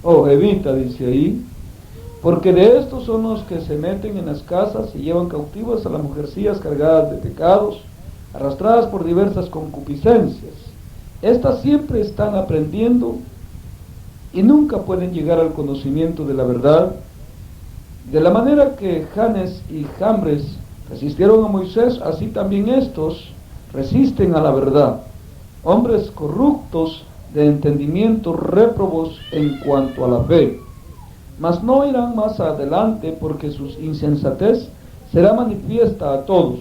evita, dice ahí, porque de estos son los que se meten en las casas y llevan cautivas a las mujercillas cargadas de pecados, arrastradas por diversas concupiscencias. Estas siempre están aprendiendo y nunca pueden llegar al conocimiento de la verdad. De la manera que Janes y Jambres resistieron a Moisés, así también estos resisten a la verdad. Hombres corruptos de entendimiento, réprobos en cuanto a la fe. Mas no irán más adelante, porque su insensatez será manifiesta a todos,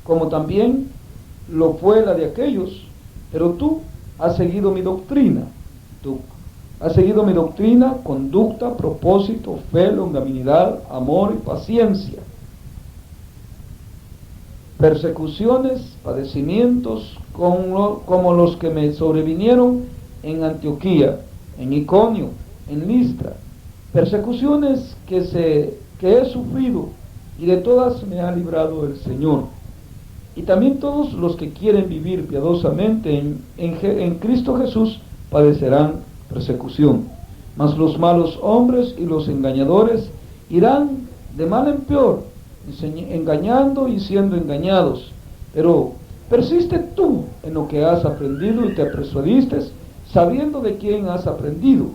como también lo fue la de aquellos. Pero tú has seguido mi doctrina. Tú has seguido mi doctrina, conducta, propósito, fe, longanimidad, amor y paciencia. Persecuciones, padecimientos como los que me sobrevinieron en Antioquía, en Iconio, en Listra. Persecuciones que he sufrido, y de todas me ha librado el Señor. Y también todos los que quieren vivir piadosamente en Cristo Jesús padecerán persecución. Mas los malos hombres y los engañadores irán de mal en peor, engañando y siendo engañados. Pero persiste tú en lo que has aprendido y te persuadiste, sabiendo de quién has aprendido,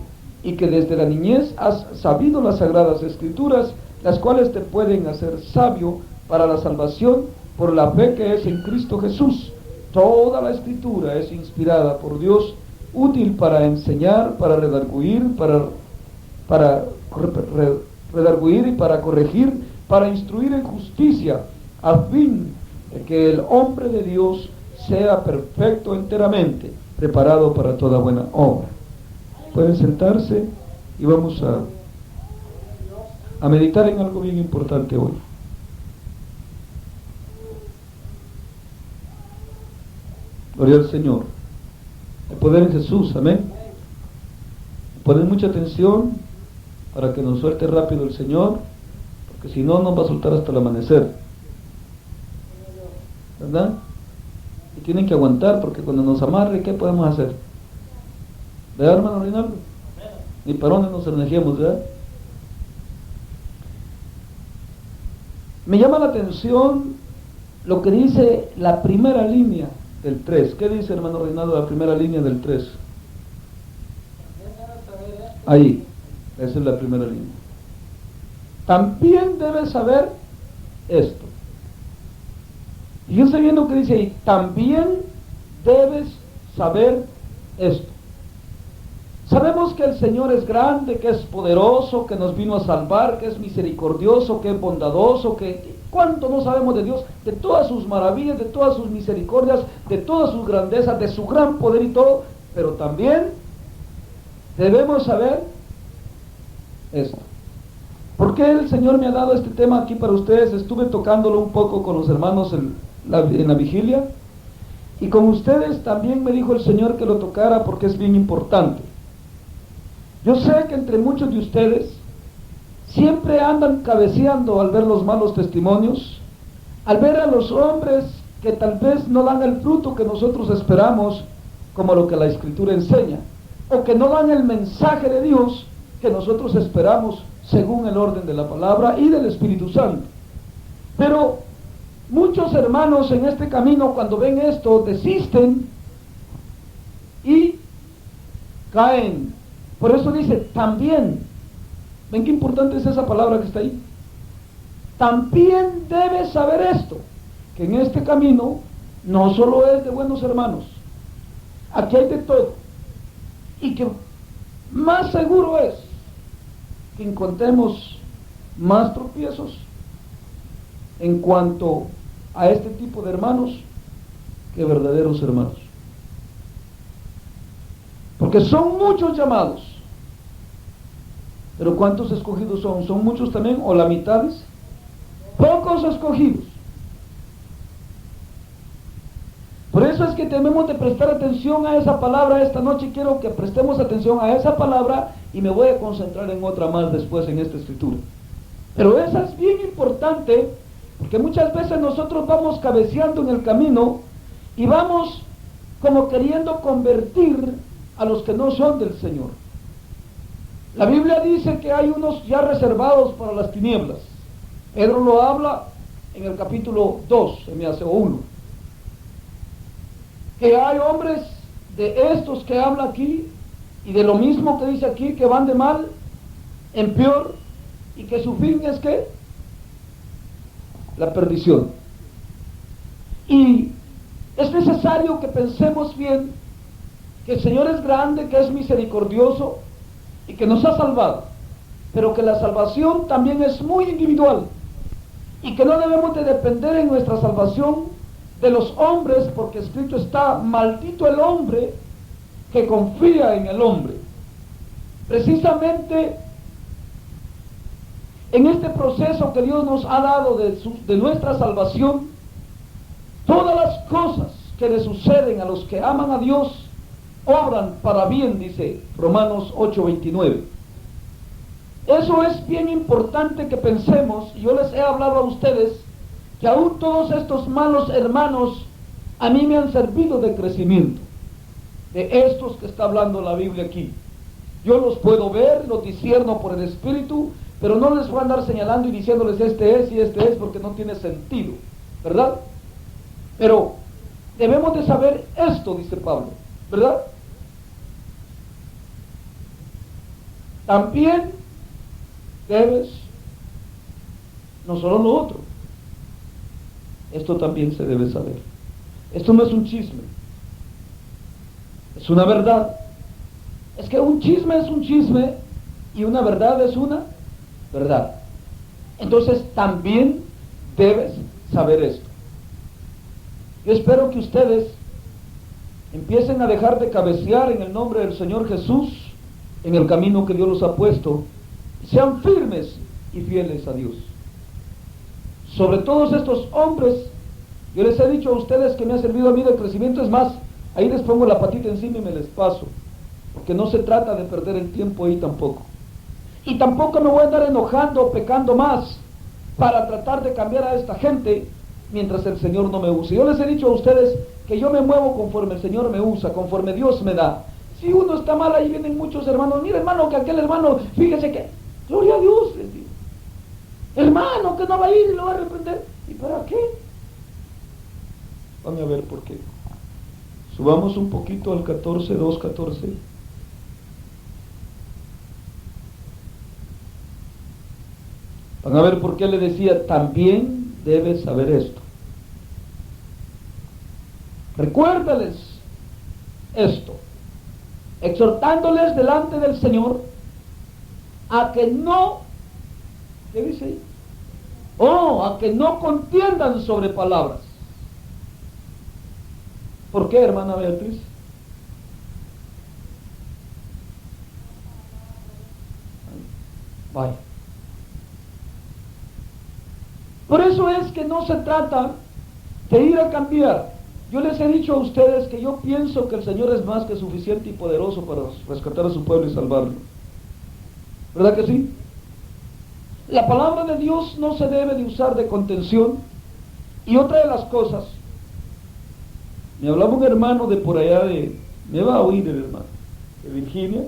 y que desde la niñez has sabido las sagradas escrituras, las cuales te pueden hacer sabio para la salvación por la fe que es en Cristo Jesús. Toda la escritura es inspirada por Dios, útil para enseñar, para redarguir, redarguir y para corregir, para instruir en justicia, a fin de que el hombre de Dios sea perfecto enteramente, preparado para toda buena obra. Pueden sentarse y vamos a meditar en algo bien importante hoy. Gloria al Señor. El poder en Jesús, amén. Ponen mucha atención para que nos suelte rápido el Señor, porque si no nos va a soltar hasta el amanecer, ¿verdad? Y tienen que aguantar, porque cuando nos amarre, ¿qué podemos hacer? ¿Verdad, hermano Reinaldo? Ni para dónde nos energiamos, ¿verdad? Me llama la atención lo que dice la primera línea del 3. ¿Qué dice, hermano Reinaldo, la primera línea del 3? Ahí, esa es la primera línea. También debes saber esto. Fíjense bien lo que dice ahí. También debes saber esto. Sabemos que el Señor es grande, que es poderoso, que nos vino a salvar, que es misericordioso, que es bondadoso, ¿cuánto no sabemos de Dios? De todas sus maravillas, de todas sus misericordias, de todas sus grandezas, de su gran poder y todo. Pero también debemos saber esto. ¿Por qué el Señor me ha dado este tema aquí para ustedes? Estuve tocándolo un poco con los hermanos en la vigilia, y con ustedes también me dijo el Señor que lo tocara porque es bien importante. Yo sé que entre muchos de ustedes siempre andan cabeceando al ver los malos testimonios, al ver a los hombres que tal vez no dan el fruto que nosotros esperamos, como lo que la Escritura enseña, o que no dan el mensaje de Dios que nosotros esperamos según el orden de la palabra y del Espíritu Santo. Pero muchos hermanos en este camino, cuando ven esto, desisten y caen. Por eso dice, también, ven qué importante es esa palabra que está ahí. También debes saber esto, que en este camino no solo es de buenos hermanos, aquí hay de todo, y que más seguro es que encontremos más tropiezos en cuanto a este tipo de hermanos que verdaderos hermanos. Porque son muchos llamados, pero ¿cuántos escogidos son? ¿Son muchos también o la mitad? Pocos escogidos. Por eso es que debemos de prestar atención a esa palabra. Esta noche quiero que prestemos atención a esa palabra y me voy a concentrar en otra más después en esta escritura. Pero esa es bien importante, porque muchas veces nosotros vamos cabeceando en el camino y vamos como queriendo convertir a los que no son del Señor. La Biblia dice que hay unos ya reservados para las tinieblas. Pedro lo habla en el capítulo 2, se me hace, o 1. Que hay hombres de estos que habla aquí, y de lo mismo que dice aquí, que van de mal en peor, y que su fin es ¿qué? La perdición. Y es necesario que pensemos bien que el Señor es grande, que es misericordioso y que nos ha salvado, pero que la salvación también es muy individual y que no debemos de depender en nuestra salvación de los hombres, porque escrito está: maldito el hombre que confía en el hombre. Precisamente en este proceso que Dios nos ha dado de nuestra salvación, todas las cosas que le suceden a los que aman a Dios obran para bien, dice Romanos 8:29. Eso es bien importante que pensemos. Yo les he hablado a ustedes que aún todos estos malos hermanos a mí me han servido de crecimiento, de estos que está hablando la Biblia aquí. Yo los puedo ver, los discierno por el Espíritu, pero no les voy a andar señalando y diciéndoles este es y este es, porque no tiene sentido, ¿verdad? Pero debemos de saber esto, dice Pablo, ¿verdad? También debes, no solo lo otro, esto también se debe saber. Esto no es un chisme, es una verdad. Es que un chisme es un chisme y una verdad es una verdad. Entonces también debes saber esto. Yo espero que ustedes empiecen a dejar de cabecear en el nombre del Señor Jesús en el camino que Dios los ha puesto, y sean firmes y fieles a Dios. Sobre todos estos hombres, yo les he dicho a ustedes que me ha servido a mí de crecimiento. Es más, ahí les pongo la patita encima y me les paso, porque no se trata de perder el tiempo ahí tampoco. Y tampoco me voy a andar enojando o pecando más para tratar de cambiar a esta gente mientras el Señor no me use. Yo les he dicho a ustedes que yo me muevo conforme el Señor me usa, conforme Dios me da. Si uno está mal, ahí vienen muchos hermanos: mira, hermano, que aquel hermano, fíjese que, gloria a Dios, les digo, hermano, que no va a ir y lo va a reprender. ¿Y para qué? Van a ver por qué. Subamos un poquito al 14, 2:14. Van a ver por qué le decía: también debes saber esto. Recuérdales esto, exhortándoles delante del Señor a que no, ¿qué dice ahí? A que no contiendan sobre palabras. ¿Por qué, hermana Beatriz? Vaya. Por eso es que no se trata de ir a cambiar. Yo les he dicho a ustedes que yo pienso que el Señor es más que suficiente y poderoso para rescatar a su pueblo y salvarlo. ¿Verdad que sí? La palabra de Dios no se debe de usar de contención. Y otra de las cosas, me hablaba un hermano de por allá me va a oír el hermano, de Virginia,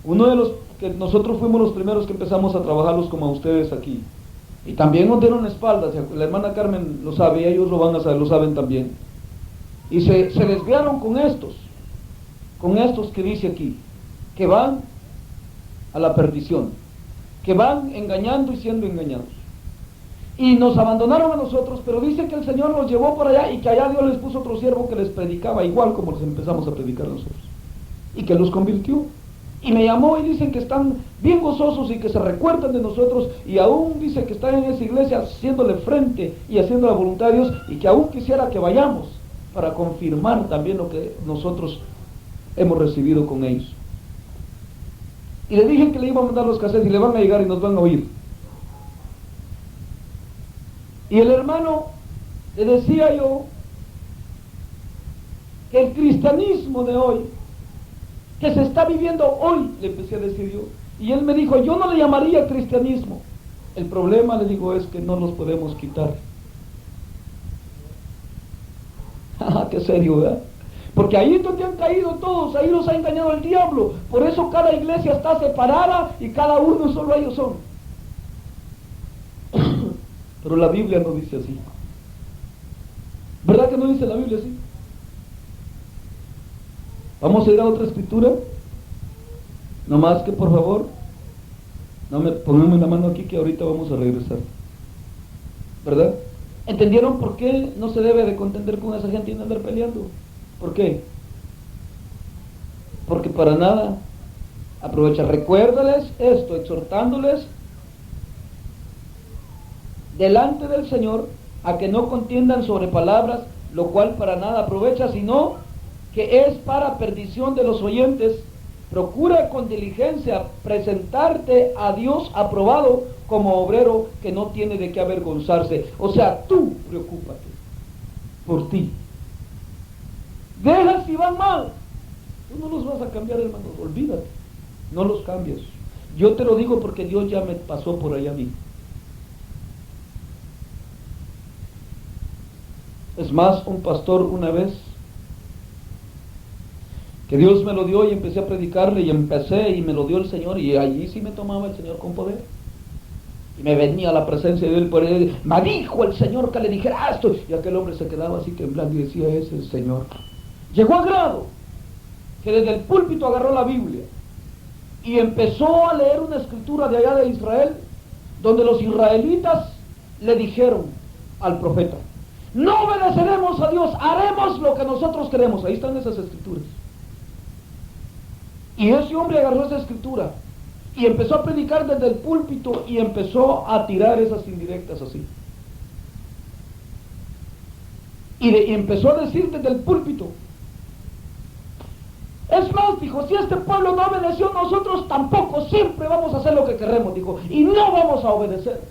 uno de los que nosotros fuimos los primeros que empezamos a trabajarlos como a ustedes aquí. Y también nos dieron espaldas, la hermana Carmen lo sabe, ellos lo van a saber, lo saben también. Y se desviaron con estos que dice aquí, que van a la perdición, que van engañando y siendo engañados. Y nos abandonaron a nosotros, pero dice que el Señor los llevó por allá y que allá Dios les puso otro siervo que les predicaba igual como les empezamos a predicar nosotros. Y que los convirtió. Y me llamó y dicen que están bien gozosos y que se recuerdan de nosotros, y aún dice que están en esa iglesia haciéndole frente y haciendo la voluntad de Dios, y que aún quisiera que vayamos para confirmar también lo que nosotros hemos recibido con ellos. Y le dije que le iba a mandar los cassettes y le van a llegar y nos van a oír. Y el hermano, le decía yo que el cristianismo de hoy, que se está viviendo hoy, le empecé a decir yo, y él me dijo: yo no le llamaría cristianismo. El problema, le digo, es que no los podemos quitar. Qué serio, ¿verdad? Porque ahí es donde han caído todos, ahí los ha engañado el diablo. Por eso cada iglesia está separada y cada uno solo ellos son. Pero la Biblia no dice así. ¿Verdad que no dice la Biblia así? Vamos a ir a otra escritura. No más que por favor, no me pongamos la mano aquí que ahorita vamos a regresar. ¿Verdad? ¿Entendieron por qué no se debe de contender con esa gente y no andar peleando? ¿Por qué? Porque para nada aprovecha. Recuérdales esto, exhortándoles delante del Señor a que no contiendan sobre palabras, lo cual para nada aprovecha, sino que es para perdición de los oyentes. Procura con diligencia presentarte a Dios aprobado como obrero que no tiene de qué avergonzarse. O sea, tú preocúpate por ti. Deja si van mal. Tú no los vas a cambiar, hermano, olvídate. No los cambies. Yo te lo digo porque Dios ya me pasó por allá a mí. Es más, un pastor una vez, que Dios me lo dio y empecé a predicarle y empecé y me lo dio el Señor y allí sí me tomaba el Señor con poder. Y me venía a la presencia de Él por él, me dijo el Señor que le dijera esto. Y aquel hombre se quedaba así temblando y decía, ese es el Señor. Llegó a grado que desde el púlpito agarró la Biblia y empezó a leer una escritura de allá de Israel, donde los israelitas le dijeron al profeta, no obedeceremos a Dios, haremos lo que nosotros queremos. Ahí están esas escrituras. Y ese hombre agarró esa escritura y empezó a predicar desde el púlpito y empezó a tirar esas indirectas así. Y empezó a decir desde el púlpito, es más, dijo, si este pueblo no obedeció, nosotros tampoco, siempre vamos a hacer lo que queremos, dijo, y no vamos a obedecer.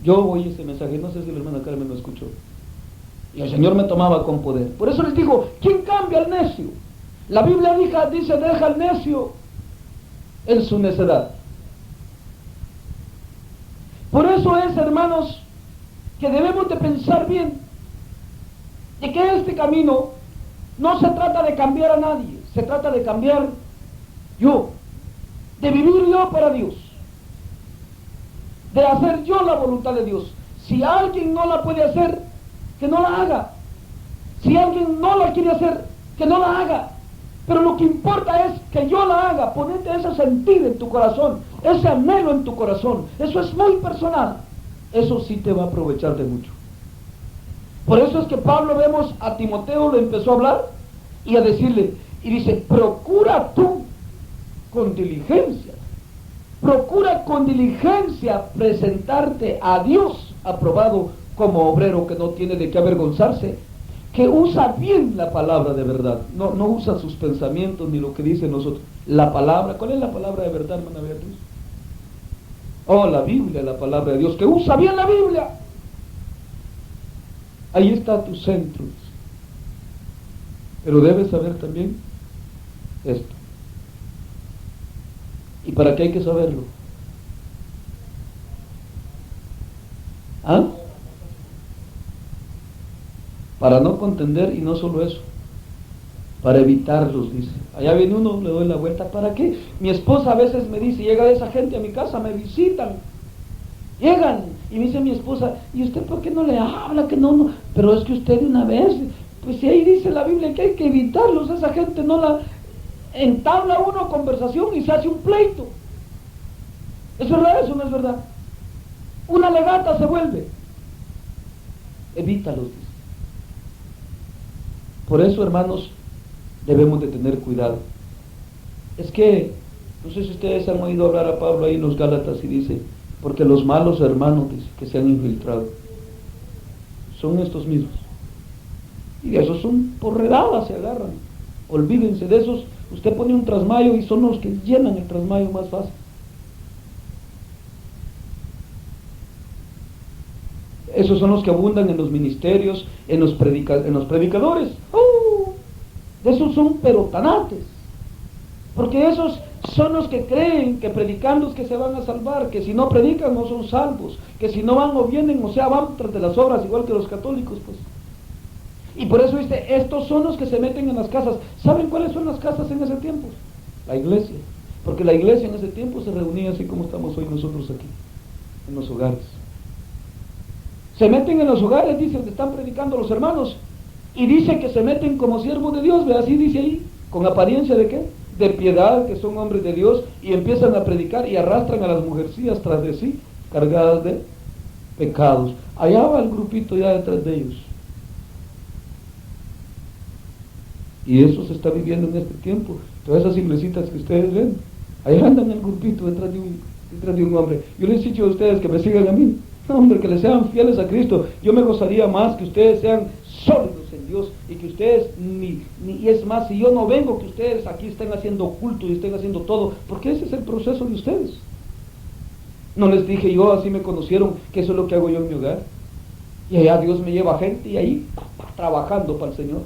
Yo oí ese mensaje, no sé si la hermana Carmen lo escuchó. Y el Señor me tomaba con poder. Por eso les digo, ¿quién cambia al necio? La Biblia dice, deja al necio en su necedad. Por eso es, hermanos, que debemos de pensar bien de que este camino no se trata de cambiar a nadie, se trata de cambiar yo, de vivir yo para Dios, de hacer yo la voluntad de Dios. Si alguien no la puede hacer, que no la haga. Si alguien no la quiere hacer, que no la haga. Pero lo que importa es que yo la haga. Ponete ese sentir en tu corazón, ese anhelo en tu corazón. Eso es muy personal. Eso sí te va a aprovechar de mucho. Por eso es que Pablo, vemos a Timoteo, le empezó a hablar y a decirle, y dice, procura tú con diligencia presentarte a Dios aprobado como obrero que no tiene de qué avergonzarse, que usa bien la palabra de verdad, no usa sus pensamientos ni lo que dicen nosotros. La palabra, ¿cuál es la palabra de verdad, hermana Beatriz? Oh, la Biblia, la palabra de Dios, que usa bien la Biblia. Ahí está tu centro. Pero debes saber también esto. ¿Y para qué hay que saberlo? ¿Ah? Para no contender, y no solo eso, para evitarlos, dice. Allá viene uno, le doy la vuelta. ¿Para qué? Mi esposa a veces me dice, llega esa gente a mi casa, me visitan, llegan, y me dice mi esposa, ¿y usted por qué no le habla? Que no, pero es que usted de una vez, pues si ahí dice la Biblia que hay que evitarlos, esa gente no la entabla uno conversación y se hace un pleito. ¿Es verdad eso o no es verdad? Una legata se vuelve. Evítalos, dice. Por eso, hermanos, debemos de tener cuidado. Es que, no sé si ustedes han oído hablar a Pablo ahí en los Gálatas y dice, porque los malos hermanos, dice, que se han infiltrado, son estos mismos. Y de esos son por redadas se agarran. Olvídense de esos, usted pone un trasmayo y son los que llenan el trasmayo más fácil. Esos son los que abundan en los ministerios, en los predicadores. De esos son pero tanates. Porque esos son los que creen que predicando es que se van a salvar, que si no predican no son salvos, que si no van o vienen, o sea, van tras de las obras, igual que los católicos, pues. Y por eso dice, estos son los que se meten en las casas. ¿Saben cuáles son las casas en ese tiempo? La iglesia. Porque la iglesia en ese tiempo se reunía así como estamos hoy nosotros aquí, en los hogares. Se meten en los hogares, dice, donde están predicando los hermanos, y dice que se meten como siervos de Dios, ve, así dice ahí, con apariencia de ¿qué? De piedad, que son hombres de Dios, y empiezan a predicar y arrastran a las mujercillas tras de sí, cargadas de pecados. Allá va el grupito ya detrás de ellos. Y eso se está viviendo en este tiempo. Todas esas iglesitas que ustedes ven, ahí andan el grupito detrás de un hombre. Yo les he dicho a ustedes que me sigan a mí. No, hombre, que les sean fieles a Cristo. Yo me gozaría más que ustedes sean sólidos en Dios y que ustedes y es más, si yo no vengo, que ustedes aquí estén haciendo culto y estén haciendo todo, porque ese es el proceso de ustedes. No les dije yo, así me conocieron, que eso es lo que hago yo en mi hogar. Y allá Dios me lleva gente y ahí trabajando para el Señor.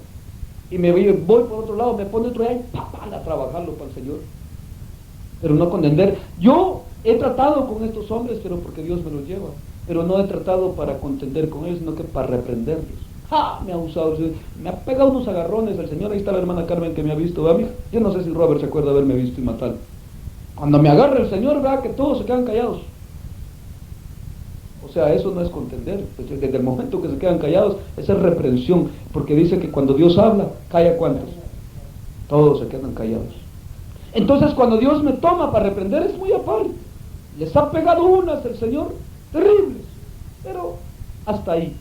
Y voy por otro lado, me pone otro ahí, a trabajarlo para el Señor. Pero no contender. Yo he tratado con estos hombres, pero porque Dios me los lleva. Pero no he tratado para contender con ellos, sino que para reprenderlos. ¡Ah! Me ha usado, me ha pegado unos agarrones el Señor. Ahí está la hermana Carmen que me ha visto, ¿verdad? Yo no sé si Robert se acuerda de haberme visto y matar. Cuando me agarra el Señor, vea que todos se quedan callados. O sea, eso no es contender. Pues desde el momento que se quedan callados, esa es reprensión. Porque dice que cuando Dios habla, ¿calla cuántos? Todos se quedan callados. Entonces, cuando Dios me toma para reprender, es muy aparte. Les ha pegado unas el Señor, terribles. Pero hasta ahí.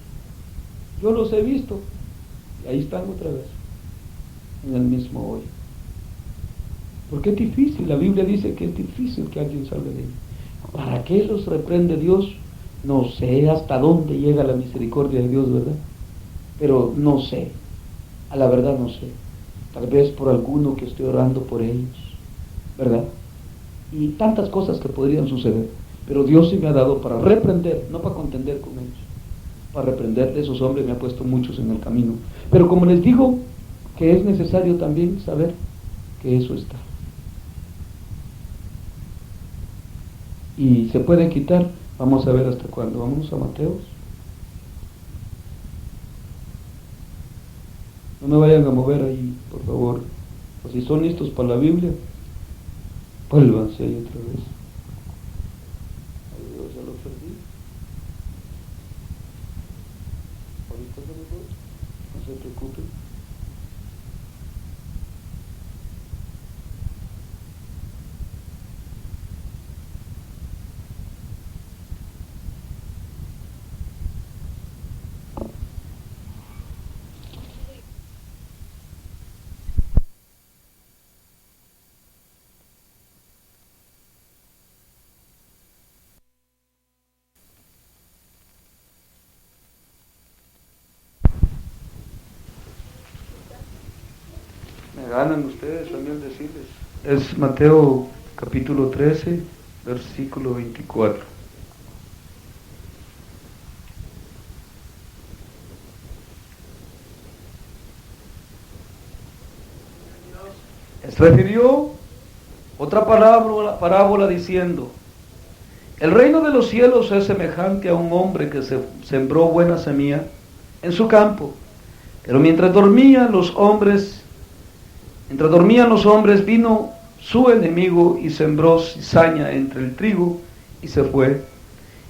Yo los he visto. Y ahí están otra vez. En el mismo hoy. Porque es difícil. La Biblia dice que es difícil que alguien salga de ahí. ¿Para qué los reprende Dios? No sé hasta dónde llega la misericordia de Dios, ¿verdad? Pero no sé, a la verdad no sé. Tal vez por alguno que estoy orando por ellos, ¿verdad? Y tantas cosas que podrían suceder. Pero Dios sí me ha dado para reprender, no para contender con ellos. Para reprender de esos hombres me ha puesto muchos en el camino. Pero como les digo, que es necesario también saber que eso está. Y se puede quitar. Vamos a ver hasta cuándo. Vámonos a Mateos. No me vayan a mover ahí, por favor. O si son listos para la Biblia, vuélvanse ahí otra vez. Ay, Dios, ya lo perdí. Ahorita se lo doy. No se preocupen. Me ganan ustedes también decirles. Es Mateo capítulo 13, versículo 24. Refirió otra parábola diciendo: el reino de los cielos es semejante a un hombre que sembró buena semilla en su campo, pero mientras dormían los hombres, vino su enemigo y sembró cizaña entre el trigo y se fue.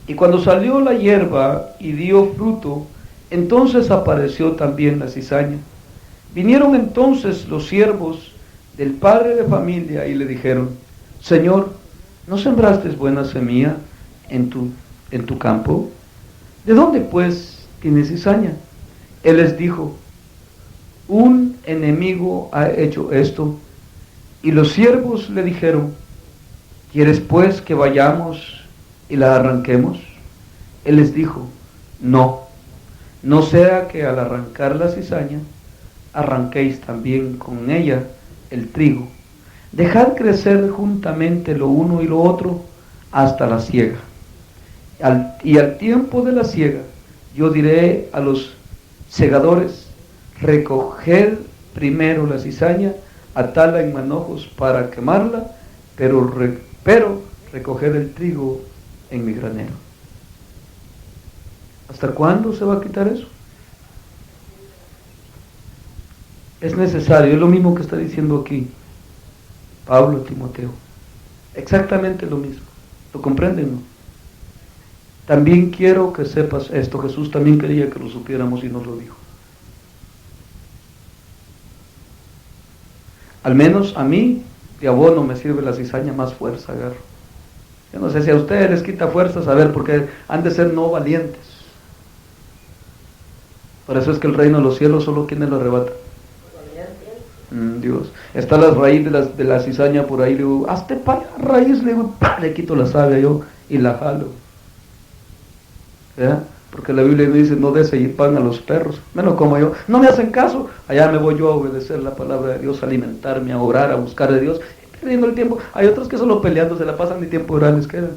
Y cuando salió la hierba y dio fruto, entonces apareció también la cizaña. Vinieron entonces los siervos del padre de familia y le dijeron: Señor, ¿no sembraste buena semilla en tu campo? ¿De dónde pues tienes cizaña? Él les dijo: un enemigo ha hecho esto. Y los siervos le dijeron: ¿quieres pues que vayamos y la arranquemos? Él les dijo: no sea que al arrancar la cizaña, arranquéis también con ella el trigo. Dejad crecer juntamente lo uno y lo otro hasta la siega. Y al tiempo de la siega, yo diré a los segadores: recoged primero la cizaña atarla en manojos para quemarla, pero recoger el trigo en mi granero. ¿Hasta cuándo se va a quitar eso? Es necesario, es lo mismo que está diciendo aquí Pablo a Timoteo. Exactamente lo mismo. ¿Lo comprenden, no? También quiero que sepas esto. Jesús también quería que lo supiéramos y nos lo dijo. Al menos a mí, de abono me sirve la cizaña, más fuerza agarro. Yo no sé si a ustedes les quita fuerza saber, porque han de ser no valientes. Por eso es que el reino de los cielos solo quienes lo arrebatan. Dios. Está la raíz de la cizaña por ahí, le digo, hazte para allá, raíz, le digo, ¡pah! Le quito la savia yo y la jalo. ¿Ya? Porque la Biblia me dice, no des y pan a los perros, menos como yo. No me hacen caso, allá me voy yo a obedecer la palabra de Dios, a alimentarme, a orar, a buscar de Dios, perdiendo el tiempo. Hay otros que solo peleando, se la pasan, ni tiempo orar les queda.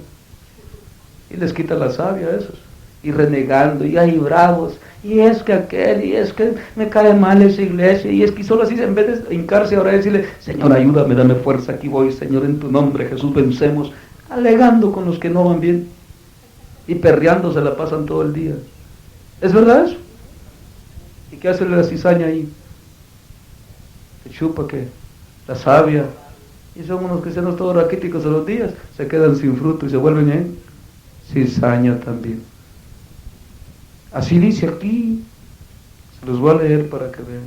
Y les quita la savia a esos. Y renegando, y ahí bravos, y es que aquel, y es que me cae mal esa iglesia, y es que solo así, en vez de hincarse ahora y decirle, Señor, ayúdame, dame fuerza, aquí voy, Señor, en tu nombre, Jesús, vencemos, alegando con los que no van bien, y perreando se la pasan todo el día. ¿Es verdad eso? ¿Y qué hace la cizaña ahí? Se chupa que la savia, y son unos cristianos todos raquíticos a los días, se quedan sin fruto y se vuelven en cizaña también. Así dice aquí, se los voy a leer para que vean.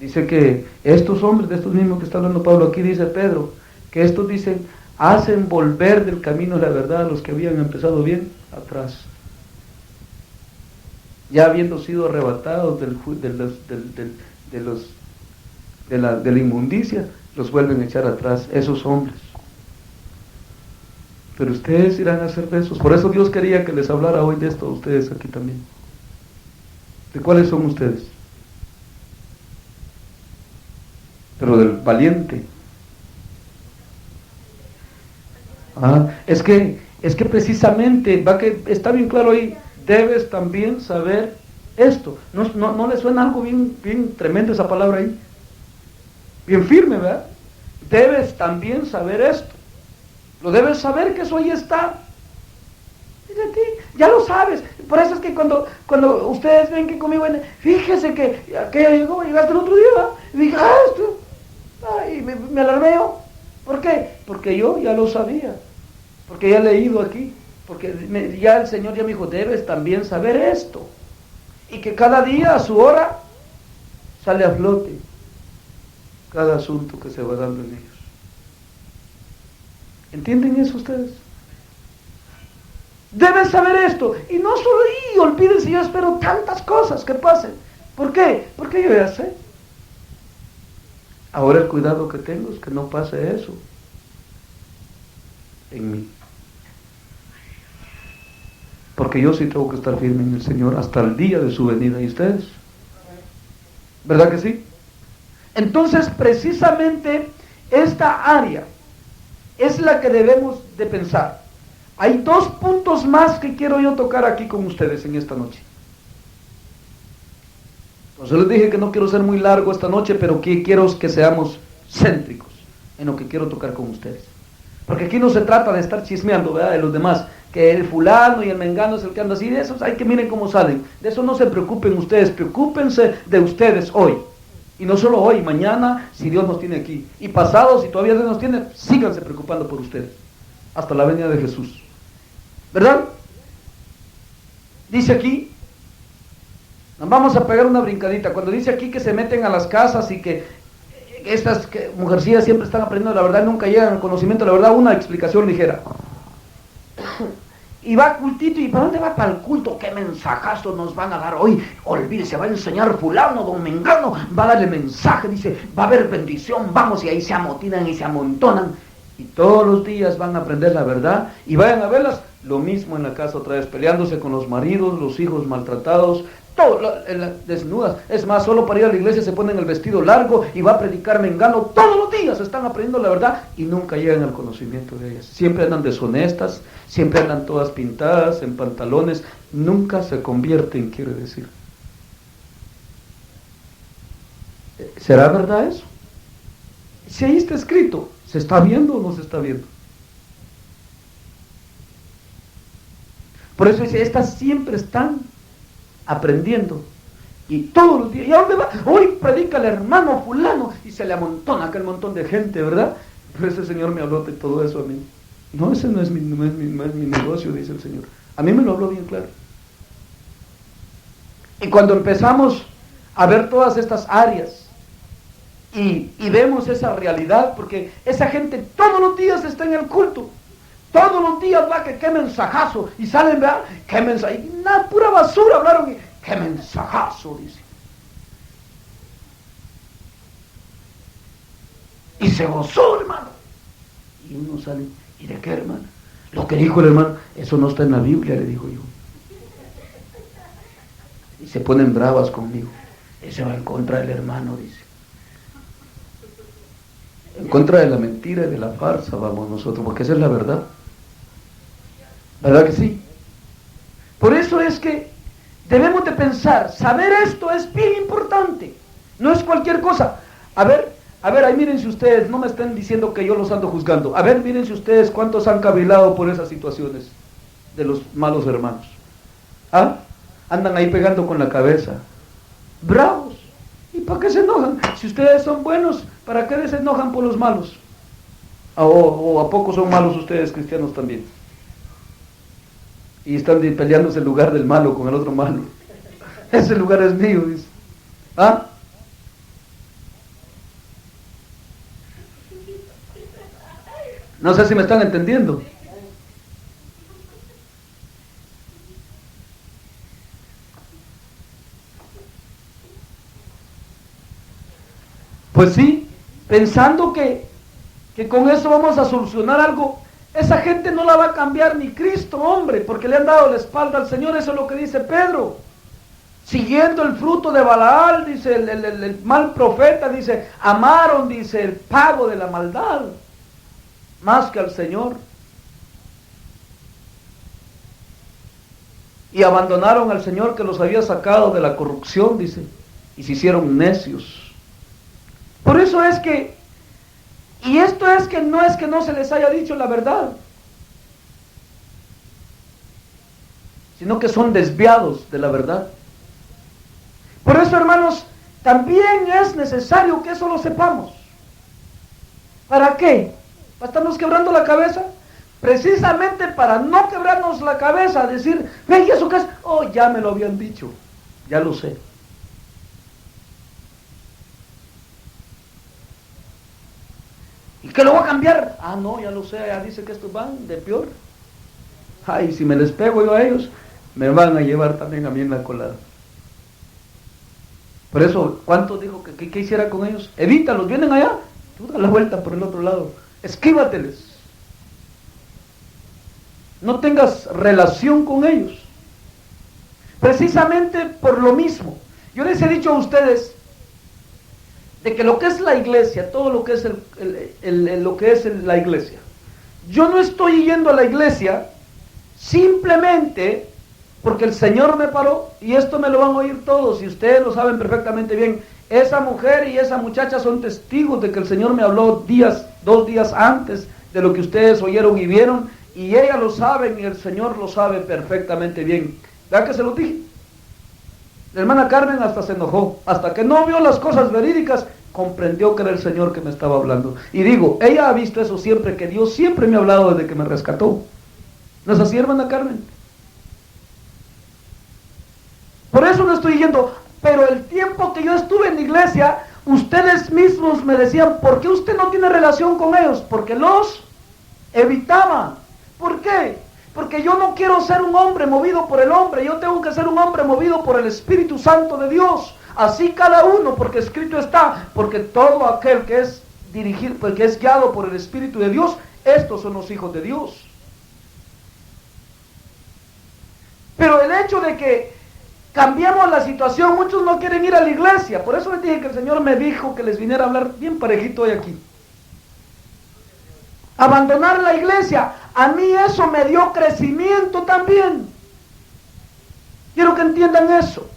Dice que estos hombres, de estos mismos que está hablando Pablo, aquí dice Pedro, que estos dicen, hacen volver del camino de la verdad a los que habían empezado bien atrás. Ya habiendo sido arrebatados de la inmundicia, los vuelven a echar atrás, esos hombres. Pero ustedes irán a ser de esos. Por eso Dios quería que les hablara hoy de esto a ustedes aquí también. ¿De cuáles son ustedes? Pero del valiente. Es que precisamente, va que está bien claro ahí, debes también saber esto. ¿No le suena algo bien tremendo esa palabra ahí? Bien firme, ¿verdad? Debes también saber esto. Lo debes saber, que eso ahí está. Ya lo sabes. Por eso es que cuando ustedes ven que conmigo, fíjese que llegaste el otro día, y dije, esto, y me alarmé yo. ¿Por qué? Porque yo ya lo sabía. Porque ya he leído aquí. Porque ya el Señor ya me dijo, debes también saber esto. Y que cada día a su hora sale a flote cada asunto que se va dando en ellos. ¿Entienden eso ustedes? Deben saber esto. Y no solo ahí, olvídense, yo espero tantas cosas que pasen. ¿Por qué? Porque yo ya sé. Ahora el cuidado que tengo es que no pase eso en mí. Porque yo sí tengo que estar firme en el Señor hasta el día de su venida. ¿Y ustedes? ¿Verdad que sí? Entonces, precisamente esta área es la que debemos de pensar. Hay dos puntos más que quiero yo tocar aquí con ustedes en esta noche. Entonces les dije que no quiero ser muy largo esta noche, pero que quiero que seamos céntricos en lo que quiero tocar con ustedes. Porque aquí no se trata de estar chismeando, ¿verdad?, de los demás, que el fulano y el mengano es el que anda así, de esos hay que miren cómo salen. De eso no se preocupen ustedes, preocúpense de ustedes hoy. Y no solo hoy, mañana, si Dios nos tiene aquí. Y pasado, si todavía Dios nos tiene, síganse preocupando por ustedes. Hasta la venida de Jesús. ¿Verdad? Dice aquí, nos vamos a pegar una brincadita. Cuando dice aquí que se meten a las casas y que estas mujercillas siempre están aprendiendo la verdad, nunca llegan al conocimiento de la verdad, una explicación ligera. Y va cultito, ¿y para dónde va? Para el culto. ¿Qué mensajazo nos van a dar hoy? Olvídese, va a enseñar fulano, don mengano, va a darle mensaje, dice, va a haber bendición, vamos, y ahí se amotinan y se amontonan. Y todos los días van a aprender la verdad, y vayan a verlas, lo mismo en la casa otra vez, peleándose con los maridos, los hijos maltratados, todo, desnudas. Es más, solo para ir a la iglesia se ponen el vestido largo y va a predicar mengano. Todos los días están aprendiendo la verdad y nunca llegan al conocimiento de ellas. Siempre andan deshonestas, siempre andan todas pintadas en pantalones, nunca se convierten, quiere decir. ¿Será verdad eso? Si ahí está escrito, ¿se está viendo o no se está viendo? Por eso dice, estas siempre están aprendiendo. Y todos los días, ¿y a dónde va? Hoy predica el hermano fulano y se le amontona aquel montón de gente, ¿verdad? Pero ese Señor me habló de todo eso a mí. No, ese no es mi negocio, dice el Señor. A mí me lo habló bien claro. Y cuando empezamos a ver todas estas áreas y vemos esa realidad, porque esa gente todos los días está en el culto, todos los días va que qué mensajazo, y salen, ¿verdad? Qué mensaje, nada, pura basura hablaron, y qué mensajazo, dice. Y se gozó, hermano. Y uno sale, ¿y de qué, hermano? Lo que dijo el hermano, eso no está en la Biblia, le dijo yo. Y se ponen bravas conmigo. Ese va en contra del hermano, dice. En contra de la mentira y de la farsa vamos nosotros, porque esa es la verdad. ¿Verdad que sí? Por eso es que debemos de pensar, saber esto es bien importante. No es cualquier cosa. A ver, ahí mírense ustedes, no me estén diciendo que yo los ando juzgando. A ver, mírense ustedes cuántos han cavilado por esas situaciones de los malos hermanos. ¿Ah? Andan ahí pegando con la cabeza. Bravos. ¿Y para qué se enojan? Si ustedes son buenos, ¿para qué se enojan por los malos? ¿O a poco son malos ustedes cristianos también? Y están peleándose el lugar del malo con el otro malo. Ese lugar es mío, dice. ¿Ah? No sé si me están entendiendo. Pues sí, pensando que con eso vamos a solucionar algo, esa gente no la va a cambiar ni Cristo, hombre, porque le han dado la espalda al Señor, eso es lo que dice Pedro. Siguiendo el fruto de Balaal, dice el mal profeta, dice, amaron, dice, el pago de la maldad, más que al Señor. Y abandonaron al Señor que los había sacado de la corrupción, dice, y se hicieron necios. Por eso es que, y esto es que no se les haya dicho la verdad, sino que son desviados de la verdad. Por eso, hermanos, también es necesario que eso lo sepamos. ¿Para qué? ¿Para estarnos quebrando la cabeza? Precisamente para no quebrarnos la cabeza, decir, ve, ¿y eso qué es? Oh, ya me lo habían dicho, ya lo sé. ¿Y qué lo va a cambiar? Ah, no, ya lo sé, ya dice que estos van de peor. Ay, si me les pego yo a ellos, me van a llevar también a mí en la colada. Por eso, ¿cuántos dijo que hiciera con ellos? Evítalos, vienen allá, tú da la vuelta por el otro lado, esquívateles. No tengas relación con ellos. Precisamente por lo mismo. Yo les he dicho a ustedes de que lo que es la iglesia, todo lo que es lo que es la iglesia, yo no estoy yendo a la iglesia simplemente porque el Señor me paró, y esto me lo van a oír todos, y ustedes lo saben perfectamente bien. Esa mujer y esa muchacha son testigos de que el Señor me habló 2 días antes de lo que ustedes oyeron y vieron, y ellas lo saben y el Señor lo sabe perfectamente bien. ¿Verdad que se lo dije? La hermana Carmen hasta se enojó, hasta que no vio las cosas verídicas, comprendió que era el Señor que me estaba hablando. Y digo, ella ha visto eso siempre, que Dios siempre me ha hablado desde que me rescató. ¿No es así, hermana Carmen? Por eso no estoy yendo, pero el tiempo que yo estuve en la iglesia, ustedes mismos me decían, ¿por qué usted no tiene relación con ellos? Porque los evitaba. ¿Por qué? Porque yo no quiero ser un hombre movido por el hombre, yo tengo que ser un hombre movido por el Espíritu Santo de Dios. Así cada uno, porque escrito está, porque todo aquel que es dirigido, que es guiado por el Espíritu de Dios, estos son los hijos de Dios. Pero el hecho de que cambiamos la situación, muchos no quieren ir a la iglesia, por eso les dije que el Señor me dijo que les viniera a hablar bien parejito hoy aquí. Abandonar la iglesia, a mí eso me dio crecimiento también. Quiero que entiendan eso.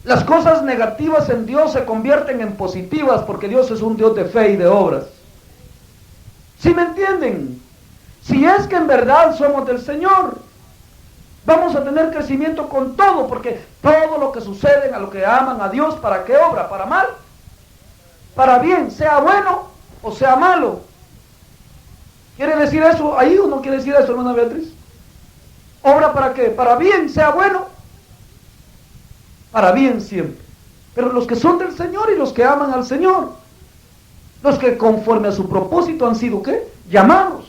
Las cosas negativas en Dios se convierten en positivas porque Dios es un Dios de fe y de obras. ¿Sí me entienden? Si es que en verdad somos del Señor, vamos a tener crecimiento con todo, porque todo lo que sucede a los que aman a Dios, ¿para qué obra? ¿Para mal? Para bien, sea bueno o sea malo. ¿Quiere decir eso ahí o no quiere decir eso, hermana Beatriz? ¿Obra para qué? ¿Para bien, sea bueno? Para bien siempre. Pero los que son del Señor y los que aman al Señor, los que conforme a su propósito han sido, ¿qué? Llamados.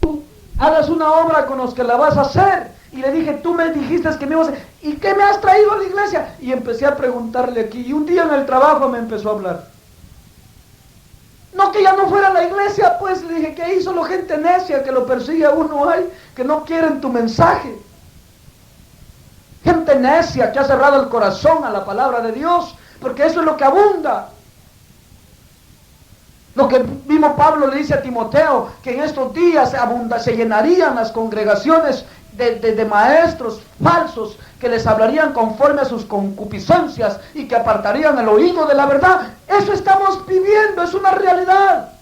Tú hagas una obra con los que la vas a hacer. Y le dije, tú me dijiste que me ibas a hacer. ¿Y qué me has traído a la iglesia? Y empecé a preguntarle aquí. Y un día en el trabajo me empezó a hablar. No, que ya no fuera a la iglesia, pues le dije que ahí solo gente necia que lo persigue a uno hay, que no quieren tu mensaje. Gente necia que ha cerrado el corazón a la palabra de Dios, porque eso es lo que abunda. Lo que mismo Pablo le dice a Timoteo, que en estos días se llenarían las congregaciones de maestros falsos que les hablarían conforme a sus concupiscencias y que apartarían el oído de la verdad. Eso estamos viviendo, es una realidad.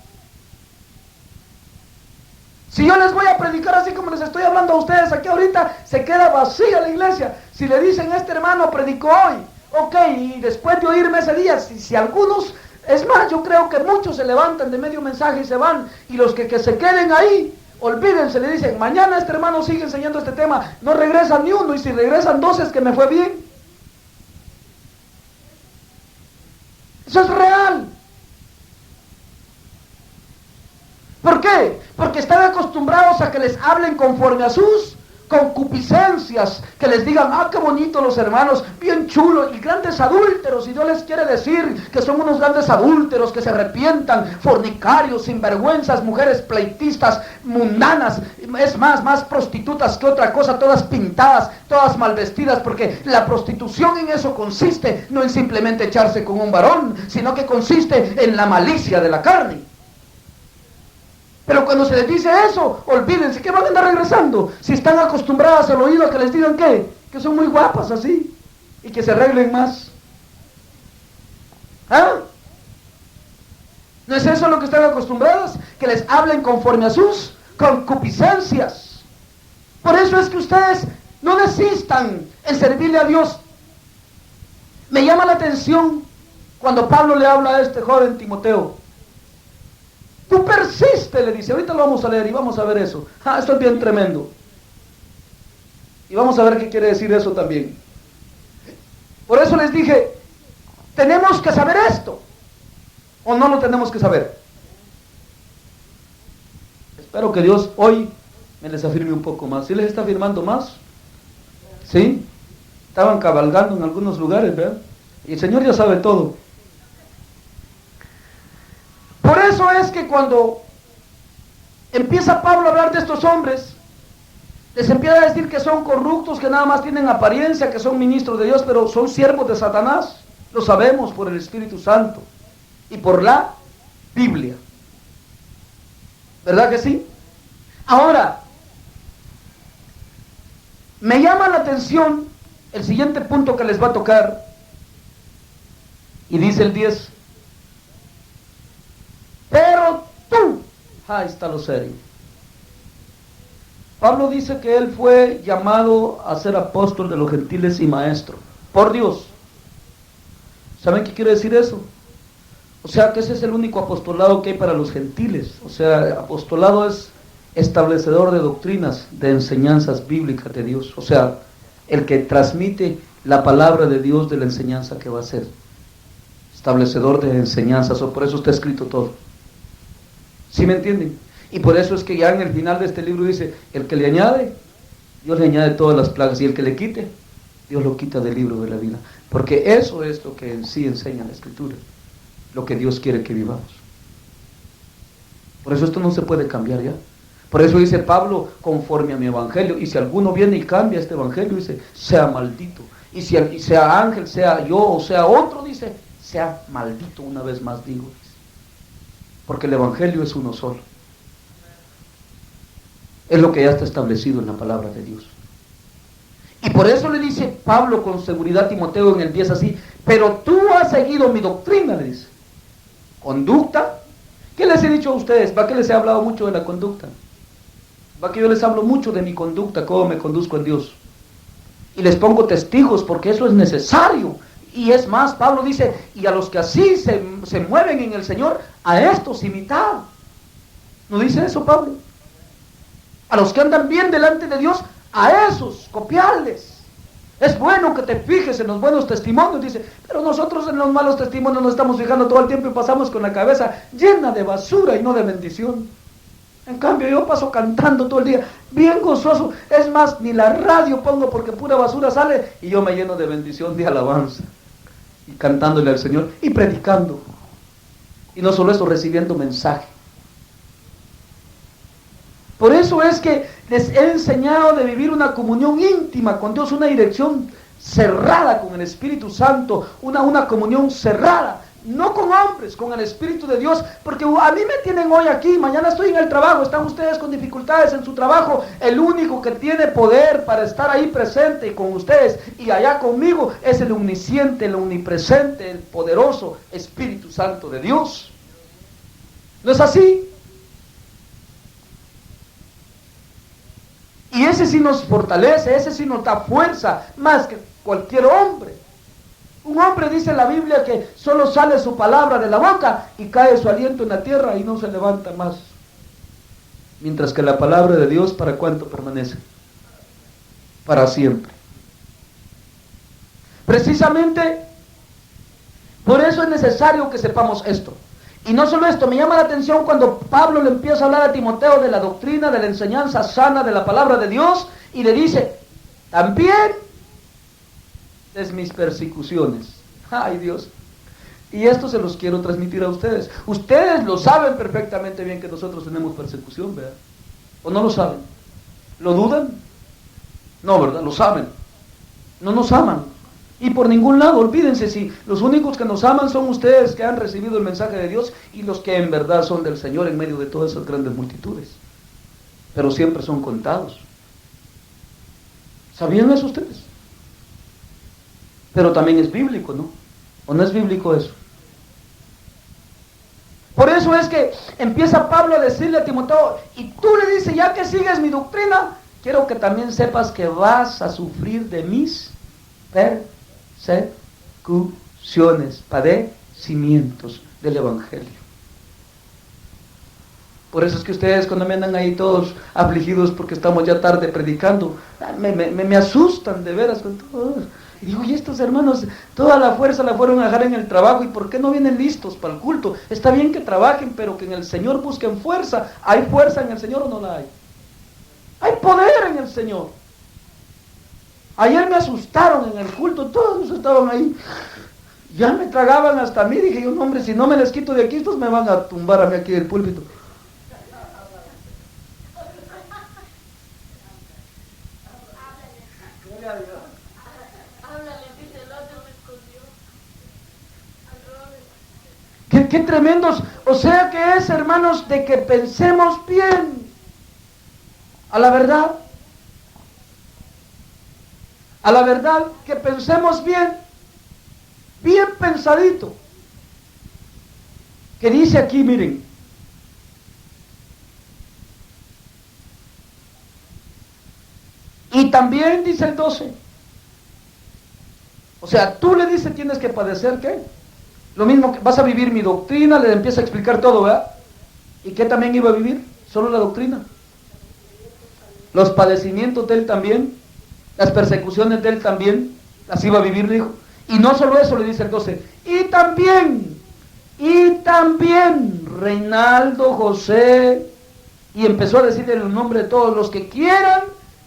Si yo les voy a predicar así como les estoy hablando a ustedes aquí ahorita, se queda vacía la iglesia. Si le dicen, este hermano predicó hoy, ok, y después de oírme ese día, si algunos, es más, yo creo que muchos se levantan de medio mensaje y se van, y los que se queden ahí, olvídense, le dicen, mañana este hermano sigue enseñando este tema, no regresa ni uno, y si regresan dos es que me fue bien. Eso es real. ¿Por qué? Porque están acostumbrados a que les hablen conforme a sus concupiscencias, que les digan, ah, qué bonito los hermanos, bien chulos, y grandes adúlteros, y Dios les quiere decir que son unos grandes adúlteros, que se arrepientan, fornicarios, sinvergüenzas, mujeres pleitistas, mundanas, es más prostitutas que otra cosa, todas pintadas, todas mal vestidas, porque la prostitución en eso consiste, no en simplemente echarse con un varón, sino que consiste en la malicia de la carne. Pero cuando se les dice eso, olvídense que van a andar regresando. Si están acostumbradas al oído a que les digan ¿qué? Que son muy guapas así. Y que se arreglen más. ¿Ah? ¿No es eso lo que están acostumbradas? Que les hablen conforme a sus concupiscencias. Por eso es que ustedes no desistan en servirle a Dios. Me llama la atención cuando Pablo le habla a este joven Timoteo. Tú persiste, le dice, ahorita lo vamos a leer y vamos a ver eso. Esto es bien tremendo. Y vamos a ver qué quiere decir eso también. Por eso les dije, tenemos que saber esto, o no lo tenemos que saber. Espero que Dios hoy me les afirme un poco más. ¿Sí les está afirmando más? ¿Sí? Estaban cabalgando en algunos lugares, ¿verdad? Y el Señor ya sabe todo. Por eso es que cuando empieza Pablo a hablar de estos hombres, les empieza a decir que son corruptos, que nada más tienen apariencia, que son ministros de Dios, pero son siervos de Satanás. Lo sabemos por el Espíritu Santo y por la Biblia. ¿Verdad que sí? Ahora, me llama la atención el siguiente punto que les va a tocar, y dice el 10. Pero tú, ahí está lo serio. Pablo dice que él fue llamado a ser apóstol de los gentiles y maestro, por Dios. ¿Saben qué quiere decir eso? O sea que ese es el único apostolado que hay para los gentiles. O sea, apostolado es establecedor de doctrinas, de enseñanzas bíblicas de Dios. O sea, el que transmite la palabra de Dios de la enseñanza que va a ser. Establecedor de enseñanzas, o por eso está escrito todo. ¿Sí me entienden? Y por eso es que ya en el final de este libro dice, el que le añade, Dios le añade todas las plagas, y el que le quite, Dios lo quita del libro de la vida. Porque eso es lo que en sí enseña la Escritura, lo que Dios quiere que vivamos. Por eso esto no se puede cambiar ya. Por eso dice Pablo, conforme a mi evangelio, y si alguno viene y cambia este evangelio, dice, sea maldito. Y si sea ángel, sea yo, o sea otro, dice, sea maldito, una vez más digo, dice. Porque el evangelio es uno solo. Es lo que ya está establecido en la palabra de Dios. Y por eso le dice Pablo con seguridad a Timoteo en el 10 así, pero tú has seguido mi doctrina, le dice. ¿Conducta? ¿Qué les he dicho a ustedes? ¿Va que les he hablado mucho de la conducta? ¿Va que yo les hablo mucho de mi conducta, cómo me conduzco en Dios? Y les pongo testigos porque eso es necesario. Y es más, Pablo dice, y a los que así se mueven en el Señor, a estos imitad. ¿No dice eso Pablo? A los que andan bien delante de Dios, a esos copiarles. Es bueno que te fijes en los buenos testimonios, dice, pero nosotros en los malos testimonios nos estamos fijando todo el tiempo y pasamos con la cabeza llena de basura y no de bendición. En cambio yo paso cantando todo el día, bien gozoso. Es más, ni la radio pongo porque pura basura sale y yo me lleno de bendición, de alabanza. Y cantándole al Señor y predicando. Y no solo eso, recibiendo mensaje. Por eso es que les he enseñado de vivir una comunión íntima con Dios, una dirección cerrada con el Espíritu Santo, una comunión cerrada, no con hombres, con el Espíritu de Dios, porque a mí me tienen hoy aquí, mañana estoy en el trabajo, están ustedes con dificultades en su trabajo, el único que tiene poder para estar ahí presente con ustedes y allá conmigo es el omnisciente, el omnipresente, el poderoso Espíritu Santo de Dios. ¿No es así? Y ese sí nos fortalece, ese sí nos da fuerza, más que cualquier hombre. Un hombre dice en la Biblia que solo sale su palabra de la boca y cae su aliento en la tierra y no se levanta más. Mientras que la palabra de Dios, ¿para cuánto permanece? Para siempre. Precisamente, por eso es necesario que sepamos esto. Y no solo esto, me llama la atención cuando Pablo le empieza a hablar a Timoteo de la doctrina, de la enseñanza sana de la palabra de Dios, y le dice, también es mis persecuciones. Ay Dios. Y esto se los quiero transmitir a ustedes. Ustedes lo saben perfectamente bien que nosotros tenemos persecución, ¿verdad? ¿O no lo saben? ¿Lo dudan? No, ¿verdad? Lo saben. No nos aman. Y por ningún lado, olvídense, si los únicos que nos aman son ustedes que han recibido el mensaje de Dios y los que en verdad son del Señor en medio de todas esas grandes multitudes. Pero siempre son contados. ¿Sabían eso ustedes? Pero también es bíblico, ¿no? ¿O no es bíblico eso? Por eso es que empieza Pablo a decirle a Timoteo, y tú le dices, ya que sigues mi doctrina, quiero que también sepas que vas a sufrir de mis persecuciones, padecimientos del Evangelio. Por eso es que ustedes cuando me andan ahí todos afligidos porque estamos ya tarde predicando, me asustan de veras con todo. Y digo, y estos hermanos, toda la fuerza la fueron a dejar en el trabajo, ¿y por qué no vienen listos para el culto? Está bien que trabajen, pero que en el Señor busquen fuerza. ¿Hay fuerza en el Señor o no la hay? Hay poder en el Señor. Ayer me asustaron en el culto, todos estaban ahí. Ya me tragaban hasta a mí, dije yo, no hombre, si no me les quito de aquí, estos me van a tumbar a mí aquí del púlpito. Qué tremendos, o sea que es, hermanos, de que pensemos bien a la verdad, que pensemos bien pensadito, que dice aquí, miren, y también dice el 12, o sea, tú le dices tienes que padecer, ¿qué? Lo mismo que vas a vivir mi doctrina, le empieza a explicar todo, ¿verdad? ¿Y qué también iba a vivir? Solo la doctrina. Los padecimientos de él también, las persecuciones de él también, las iba a vivir, dijo. Y no solo eso, le dice el 12, y también, Reinaldo, José, y empezó a decirle el nombre de todos los que quieran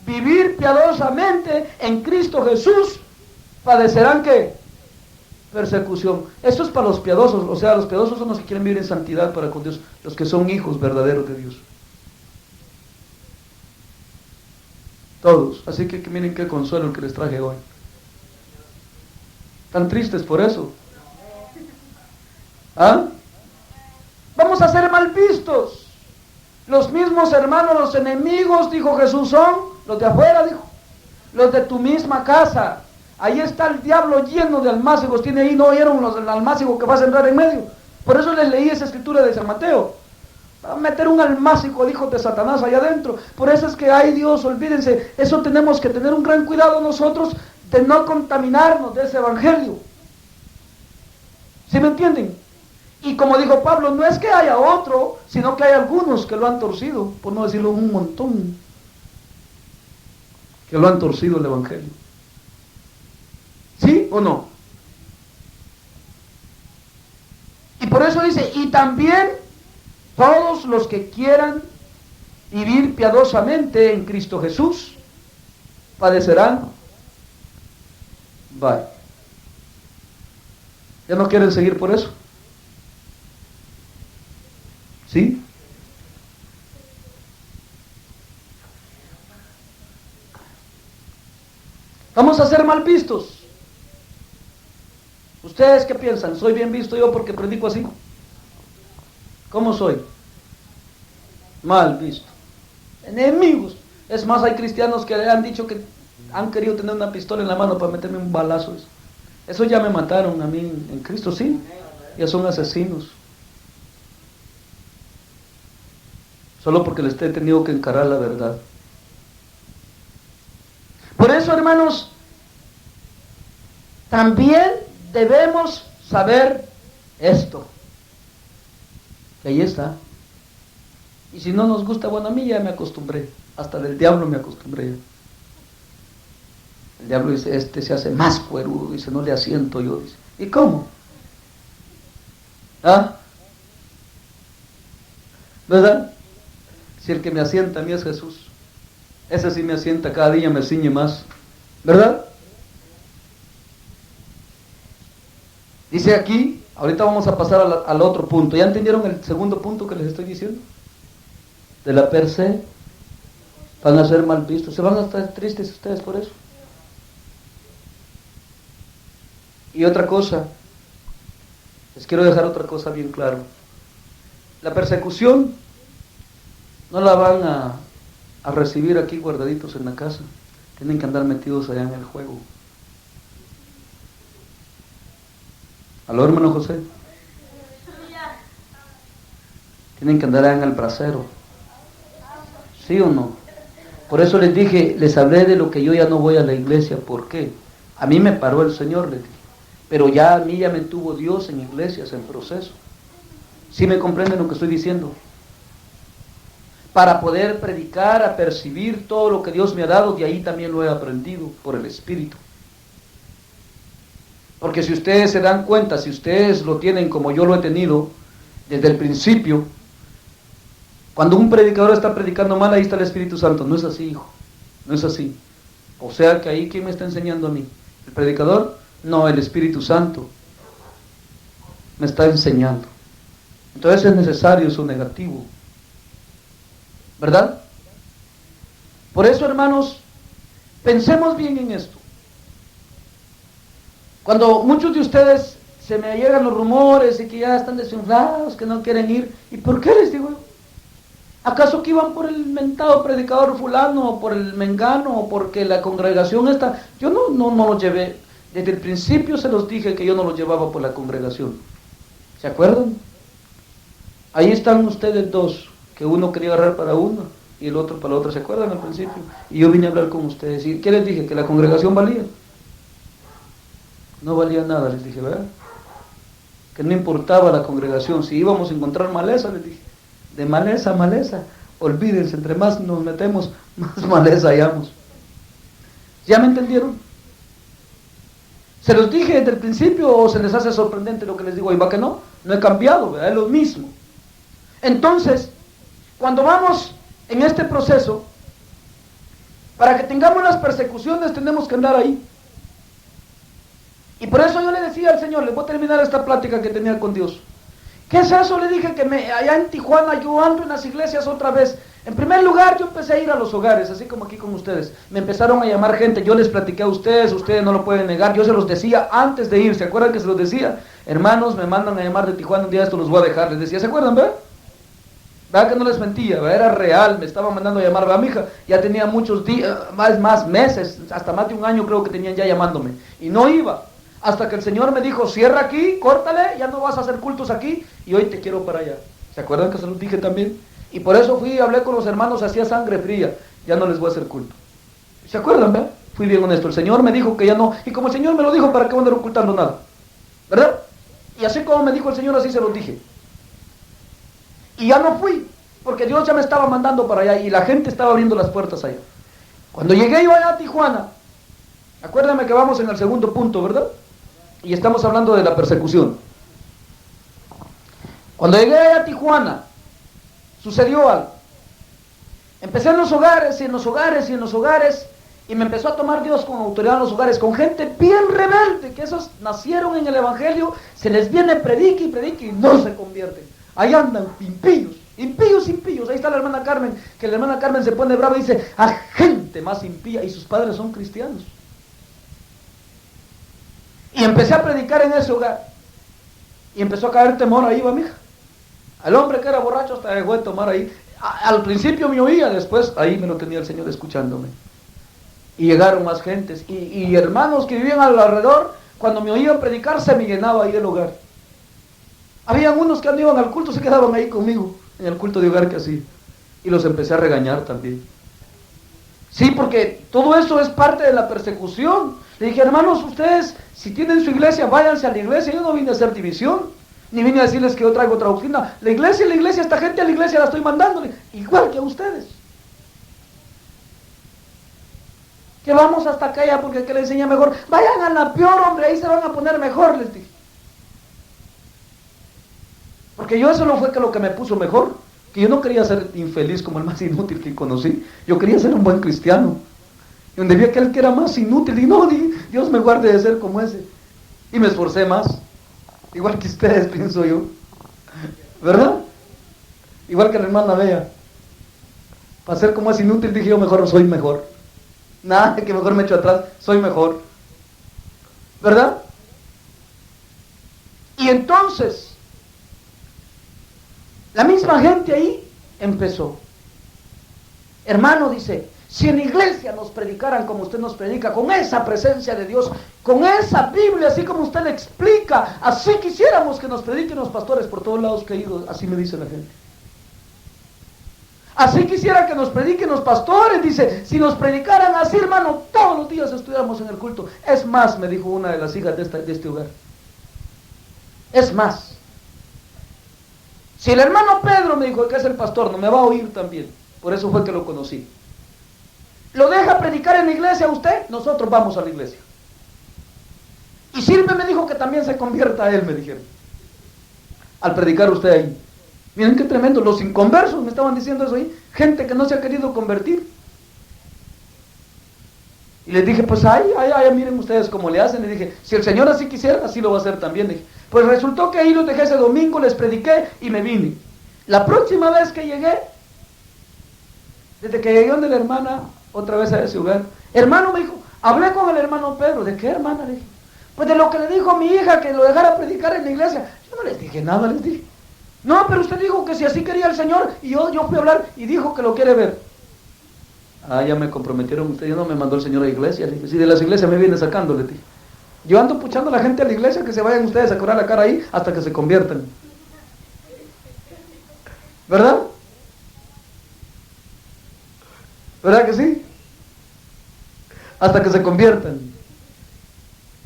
vivir piadosamente en Cristo Jesús, padecerán, ¿qué? Persecución. Esto es para los piadosos, o sea, los piadosos son los que quieren vivir en santidad para con Dios, los que son hijos verdaderos de Dios. Todos. Así que miren qué consuelo el que les traje hoy. ¿Tan tristes por eso? ¿Ah? Vamos a ser mal vistos. Los mismos hermanos, los enemigos, dijo Jesús, son los de afuera, dijo, los de tu misma casa. Ahí está el diablo lleno de almácigos, tiene ahí, ¿no oyeron los del almácigo que va a sembrar en medio? Por eso les leí esa escritura de San Mateo. Va a meter un almácigo, dijo, de Satanás allá adentro. Por eso es que, ay Dios, olvídense, eso tenemos que tener un gran cuidado nosotros de no contaminarnos de ese evangelio. ¿Sí me entienden? Y como dijo Pablo, no es que haya otro, sino que hay algunos que lo han torcido, por no decirlo un montón, que lo han torcido el evangelio. ¿Sí o no? Y por eso dice, y también todos los que quieran vivir piadosamente en Cristo Jesús, padecerán. Bye. ¿Ya no quieren seguir por eso? ¿Sí? Vamos a ser mal vistos. ¿Ustedes qué piensan? ¿Soy bien visto yo porque predico así? ¿Cómo soy? Mal visto. Enemigos. Es más, hay cristianos que han dicho que han querido tener una pistola en la mano para meterme un balazo. Eso ya me mataron a mí en Cristo, sí. Ya son asesinos. Solo porque les he tenido que encarar la verdad. Por eso, hermanos, también debemos saber esto. Que ahí está. Y si no nos gusta, bueno, a mí ya me acostumbré. Hasta del diablo me acostumbré. El diablo dice, este se hace más cuerudo. Dice, no le asiento yo. Dice, ¿y cómo? ¿Ah? ¿Verdad? Si el que me asienta a mí es Jesús. Ese sí me asienta, cada día me ciñe más. ¿Verdad? Dice aquí, ahorita vamos a pasar al otro punto. ¿Ya entendieron el segundo punto que les estoy diciendo? De la per se. Van a ser mal vistos. Se van a estar tristes ustedes por eso. Y otra cosa, les quiero dejar otra cosa bien claro. La persecución no la van a recibir aquí guardaditos en la casa. Tienen que andar metidos allá en el juego. ¿Aló, hermano José? Tienen que andar allá en el brasero. ¿Sí o no? Por eso les dije, les hablé de lo que yo ya no voy a la iglesia. ¿Por qué? A mí me paró el Señor, les dije. Pero ya a mí ya me tuvo Dios en iglesias, en proceso. ¿Sí me comprenden lo que estoy diciendo? Para poder predicar, a percibir todo lo que Dios me ha dado, de ahí también lo he aprendido por el Espíritu. Porque si ustedes se dan cuenta, si ustedes lo tienen como yo lo he tenido, desde el principio, cuando un predicador está predicando mal, ahí está el Espíritu Santo. No es así, hijo. No es así. O sea que ahí, ¿quién me está enseñando a mí? ¿El predicador? No, el Espíritu Santo me está enseñando. Entonces es necesario eso negativo. ¿Verdad? Por eso, hermanos, pensemos bien en esto. Cuando muchos de ustedes se me llegan los rumores y que ya están desinflados, que no quieren ir, ¿y por qué les digo yo? ¿Acaso que iban por el mentado predicador fulano, o por el mengano, o porque la congregación está? Yo no lo llevé. Desde el principio se los dije que yo no los llevaba por la congregación. ¿Se acuerdan? Ahí están ustedes dos, que uno quería agarrar para uno y el otro para el otro. ¿Se acuerdan al principio? Y yo vine a hablar con ustedes. ¿Y qué les dije? ¿Que la congregación valía? No valía nada, les dije, ¿verdad? Que no importaba la congregación. Si íbamos a encontrar maleza, les dije, de maleza a maleza, olvídense, entre más nos metemos, más maleza hallamos. ¿Ya me entendieron? ¿Se los dije desde el principio o se les hace sorprendente lo que les digo? ¿Y va que no? No he cambiado, ¿verdad? Es lo mismo. Entonces, cuando vamos en este proceso, para que tengamos las persecuciones tenemos que andar ahí. Y por eso yo le decía al Señor, les voy a terminar esta plática que tenía con Dios. ¿Qué es eso? Le dije que allá en Tijuana yo ando en las iglesias otra vez. En primer lugar, yo empecé a ir a los hogares, así como aquí con ustedes. Me empezaron a llamar gente, yo les platiqué a ustedes no lo pueden negar. Yo se los decía antes de ir, ¿se acuerdan que se los decía? Hermanos, me mandan a llamar de Tijuana un día, esto los voy a dejar. Les decía, ¿se acuerdan, verdad? ¿Verdad que no les mentía? ¿Verdad? Era real, me estaba mandando a llamar a mi hija, ya tenía muchos días, más meses, hasta más de un año creo que tenían ya llamándome, y no iba, hasta que el Señor me dijo, cierra aquí, córtale, ya no vas a hacer cultos aquí, y hoy te quiero para allá. ¿Se acuerdan que se los dije también? Y por eso fui y hablé con los hermanos, hacía sangre fría, ya no les voy a hacer culto. ¿Se acuerdan, verdad? Fui bien honesto, el Señor me dijo que ya no, y como el Señor me lo dijo, ¿para qué voy a andar ocultando nada? ¿Verdad? Y así como me dijo el Señor, así se los dije. Y ya no fui, porque Dios ya me estaba mandando para allá, y la gente estaba abriendo las puertas allá. Cuando llegué yo allá a Tijuana, acuérdenme que vamos en el segundo punto, ¿verdad? Y estamos hablando de la persecución. Cuando llegué allá a Tijuana, sucedió algo. Empecé en los hogares, y en los hogares, y en los hogares, y me empezó a tomar Dios con autoridad en los hogares, con gente bien rebelde, que esos nacieron en el Evangelio, se les viene predique y no se convierten. Ahí andan, impíos, impíos. Ahí está la hermana Carmen, que la hermana Carmen se pone brava y dice, a gente más impía, y sus padres son cristianos. Y empecé a predicar en ese hogar, y empezó a caer temor ahí, va mi hija. Al hombre que era borracho hasta dejó de tomar ahí. Al principio me oía, después ahí me lo tenía el Señor escuchándome. Y llegaron más gentes, y hermanos que vivían alrededor, cuando me oían predicar, se me llenaba ahí el hogar. Habían unos que no iban al culto, se quedaban ahí conmigo, en el culto de hogar que hacía. Y los empecé a regañar también. Sí, porque todo eso es parte de la persecución. Le dije, hermanos, ustedes, si tienen su iglesia, váyanse a la iglesia. Yo no vine a hacer división, ni vine a decirles que yo traigo otra doctrina. La iglesia, esta gente a la iglesia la estoy mandándole, igual que a ustedes. Que vamos hasta acá porque que le enseña mejor. Vayan a la peor, hombre, ahí se van a poner mejor, les dije. Porque yo eso no fue que lo que me puso mejor, que yo no quería ser infeliz como el más inútil que conocí. Yo quería ser un buen cristiano. Y donde vi aquel que era más inútil, y no, Dios me guarde de ser como ese. Y me esforcé más. Igual que ustedes, pienso yo. ¿Verdad? Igual que la hermana Bea. Para ser como es inútil, dije yo, mejor soy mejor. Nada, que mejor me echo atrás, soy mejor. ¿Verdad? Y entonces, la misma gente ahí empezó. Hermano, dice, si en la iglesia nos predicaran como usted nos predica, con esa presencia de Dios, con esa Biblia, así como usted le explica, así quisiéramos que nos prediquen los pastores por todos lados que he ido, así me dice la gente. Así quisiera que nos prediquen los pastores, dice, si nos predicaran así, hermano, todos los días estuviéramos en el culto. Es más, me dijo una de las hijas de este hogar. Es más. Si el hermano Pedro me dijo que es el pastor, no me va a oír también. Por eso fue que lo conocí. ¿Lo deja predicar en la iglesia usted? Nosotros vamos a la iglesia. Y Silvia me dijo que también se convierta a él, me dijeron. Al predicar usted ahí. Miren qué tremendo, los inconversos me estaban diciendo eso ahí, gente que no se ha querido convertir. Y les dije, pues miren ustedes cómo le hacen. Le dije, si el Señor así quisiera, así lo va a hacer también. Le dije, pues resultó que ahí los dejé ese domingo, les prediqué y me vine. La próxima vez que llegué, desde que llegué donde la hermana, otra vez a ese hogar, hermano me dijo, hablé con el hermano Pedro. ¿De qué, hermana? Le dije, pues de lo que le dijo a mi hija, que lo dejara predicar en la iglesia. Yo no les dije nada, les dije. No, pero usted dijo que si así quería el Señor, y yo fui a hablar y dijo que lo quiere ver. Ya me comprometieron ustedes, no me mandó el Señor a la iglesia. Le dije, si de las iglesias me viene sacando, le dije. Yo ando puchando a la gente a la iglesia, que se vayan ustedes a curar la cara ahí hasta que se conviertan. ¿Verdad? ¿Verdad que sí? Hasta que se conviertan.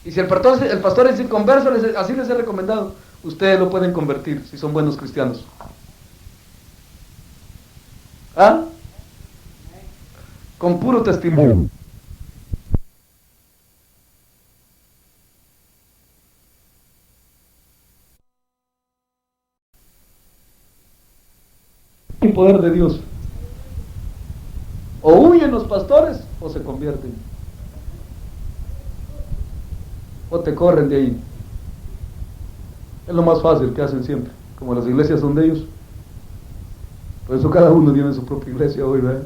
Y si el pastor es inconverso, así les he recomendado, ustedes lo pueden convertir si son buenos cristianos. Con puro testimonio. El poder de Dios. O huyen los pastores o se convierten. O te corren de ahí. Es lo más fácil que hacen siempre. Como las iglesias son de ellos. Por eso cada uno tiene su propia iglesia hoy, ¿verdad?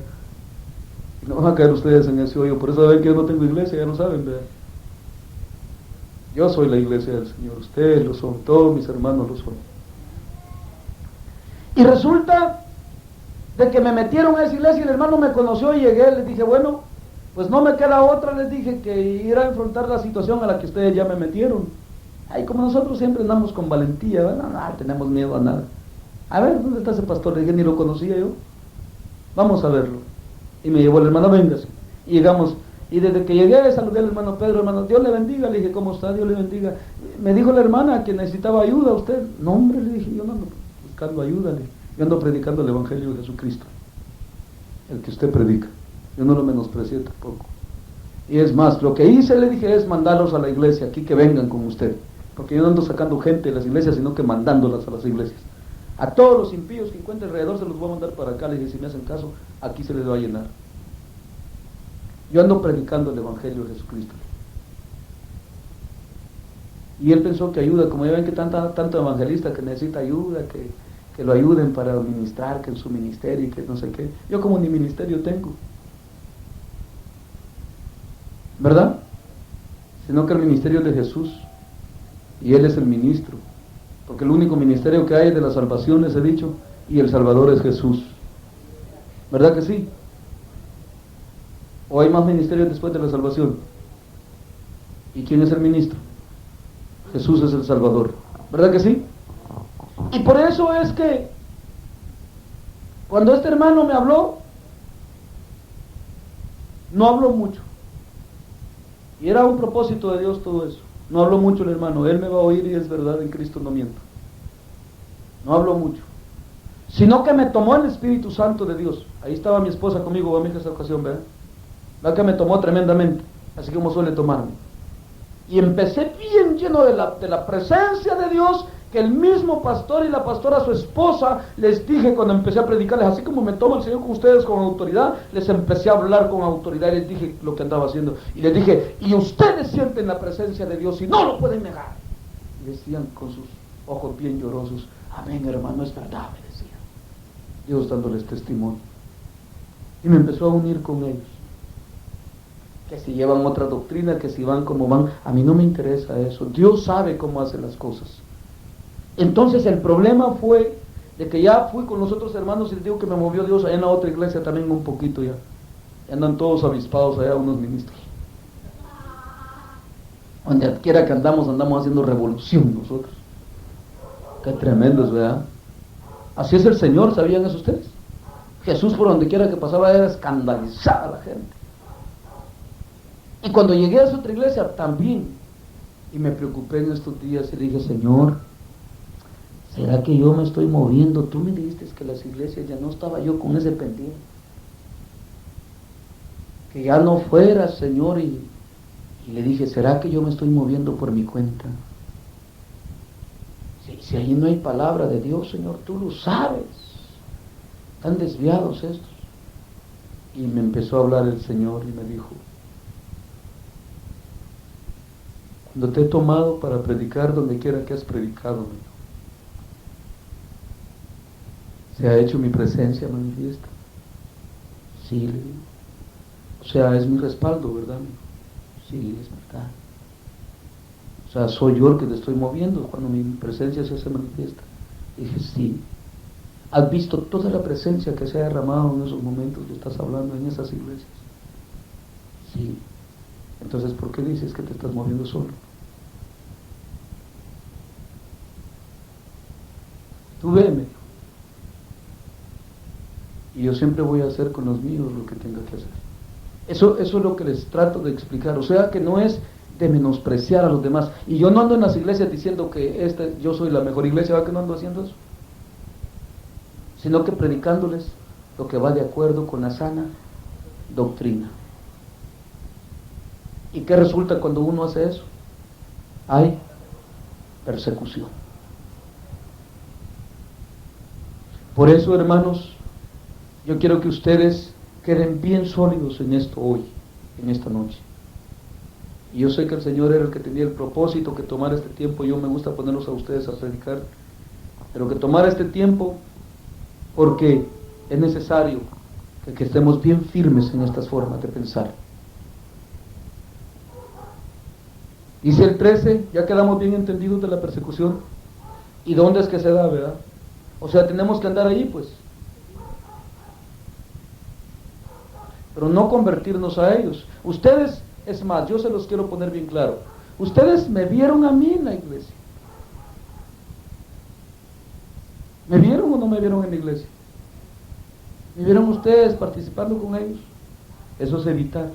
Y no van a caer ustedes en ese hoyo. Por eso ven que yo no tengo iglesia, ya lo saben, ¿verdad? Yo soy la iglesia del Señor. Ustedes lo son, todos mis hermanos lo son. Y resulta De que me metieron a esa iglesia y el hermano me conoció y llegué, les dije, bueno, pues no me queda otra, les dije, que ir a enfrentar la situación a la que ustedes ya me metieron. Ay, como nosotros siempre andamos con valentía, ¿verdad? No tenemos miedo a nada. A ver, ¿dónde está ese pastor? Le dije, ni lo conocía yo. Vamos a verlo. Y me llevó el hermano, véngase. Y llegamos, y desde que llegué saludé al hermano Pedro, hermano, Dios le bendiga. Le dije, ¿cómo está? Dios le bendiga. Me dijo la hermana que necesitaba ayuda. ¿Usted? No, hombre, le dije, yo no ando buscando ayuda. Yo ando predicando el Evangelio de Jesucristo, el que usted predica. Yo no lo menosprecié tampoco. Y es más, lo que hice, le dije, es mandarlos a la iglesia aquí, que vengan con usted. Porque yo no ando sacando gente de las iglesias, sino que mandándolas a las iglesias. A todos los impíos que encuentre alrededor se los voy a mandar para acá. Le dije, si me hacen caso, aquí se les va a llenar. Yo ando predicando el Evangelio de Jesucristo. Y él pensó que ayuda, como ya ven que tanto evangelista que necesita ayuda, que lo ayuden para ministrar, que en su ministerio y que no sé qué. Yo como ni ministerio tengo, ¿verdad? Sino que el ministerio es de Jesús y Él es el ministro, porque el único ministerio que hay es de la salvación, les he dicho, y el Salvador es Jesús, ¿verdad que sí? ¿O hay más ministerios después de la salvación? ¿Y quién es el ministro? Jesús es el Salvador, ¿verdad que sí? Y por eso es que cuando este hermano me habló, no habló mucho. Y era un propósito de Dios todo eso. No habló mucho el hermano, él me va a oír y es verdad, en Cristo no miento. No habló mucho. Sino que me tomó el Espíritu Santo de Dios. Ahí estaba mi esposa conmigo, va a mi esa ocasión, ¿verdad? La que me tomó tremendamente, así como suele tomarme. Y empecé bien lleno de la presencia de Dios, que el mismo pastor y la pastora, su esposa, les dije cuando empecé a predicarles, así como me toma el Señor con ustedes con autoridad, les empecé a hablar con autoridad y les dije lo que andaba haciendo. Y les dije, y ustedes sienten la presencia de Dios y no lo pueden negar. Y decían con sus ojos bien llorosos, amén hermano, es verdad, me decían. Dios dándoles testimonio. Y me empezó a unir con ellos. Que si llevan otra doctrina, que si van como van, a mí no me interesa eso. Dios sabe cómo hace las cosas. Entonces el problema fue de que ya fui con los otros hermanos y les digo que me movió Dios allá en la otra iglesia también un poquito ya. Ya andan todos avispados allá unos ministros. Donde quiera que andamos haciendo revolución nosotros. Qué tremendos, ¿verdad? Así es el Señor, ¿sabían eso ustedes? Jesús por donde quiera que pasaba era escandalizada a la gente. Y cuando llegué a esa otra iglesia también, y me preocupé en estos días y le dije, Señor, ¿será que yo me estoy moviendo? Tú me dijiste que las iglesias ya no estaba yo con ese pendiente. Que ya no fuera, Señor, y le dije, ¿será que yo me estoy moviendo por mi cuenta? Si ahí no hay palabra de Dios, Señor, tú lo sabes. Están desviados estos. Y me empezó a hablar el Señor y me dijo, cuando te he tomado para predicar donde quiera que has predicado, me dijo, ¿se ha hecho mi presencia manifiesta? Sí, le digo. O sea, es mi respaldo, ¿verdad? Sí, es verdad. O sea, soy yo el que te estoy moviendo cuando mi presencia se hace manifiesta. Dije, sí. ¿Has visto toda la presencia que se ha derramado en esos momentos que estás hablando en esas iglesias? Sí. Entonces, ¿por qué dices que te estás moviendo solo? Tú ve, me dijo. Y yo siempre voy a hacer con los míos lo que tenga que hacer. Eso es lo que les trato de explicar. O sea, que no es de menospreciar a los demás. Y yo no ando en las iglesias diciendo que yo soy la mejor iglesia, ¿verdad que no ando haciendo eso? Sino que predicándoles lo que va de acuerdo con la sana doctrina. ¿Y qué resulta cuando uno hace eso? Hay persecución. Por eso, hermanos, yo quiero que ustedes queden bien sólidos en esto hoy, en esta noche. Y yo sé que el Señor era el que tenía el propósito que tomara este tiempo. Yo me gusta ponerlos a ustedes a predicar, pero que tomara este tiempo porque es necesario que estemos bien firmes en estas formas de pensar. Dice el 13, ya quedamos bien entendidos de la persecución. ¿Y dónde es que se da, verdad? O sea, tenemos que andar ahí, pues. pero no convertirnos a ellos. Ustedes, es más, yo se los quiero poner bien claro. Ustedes me vieron a mí en la iglesia. ¿Me vieron o no me vieron en la iglesia? ¿Me vieron ustedes participando con ellos? Eso es evitar.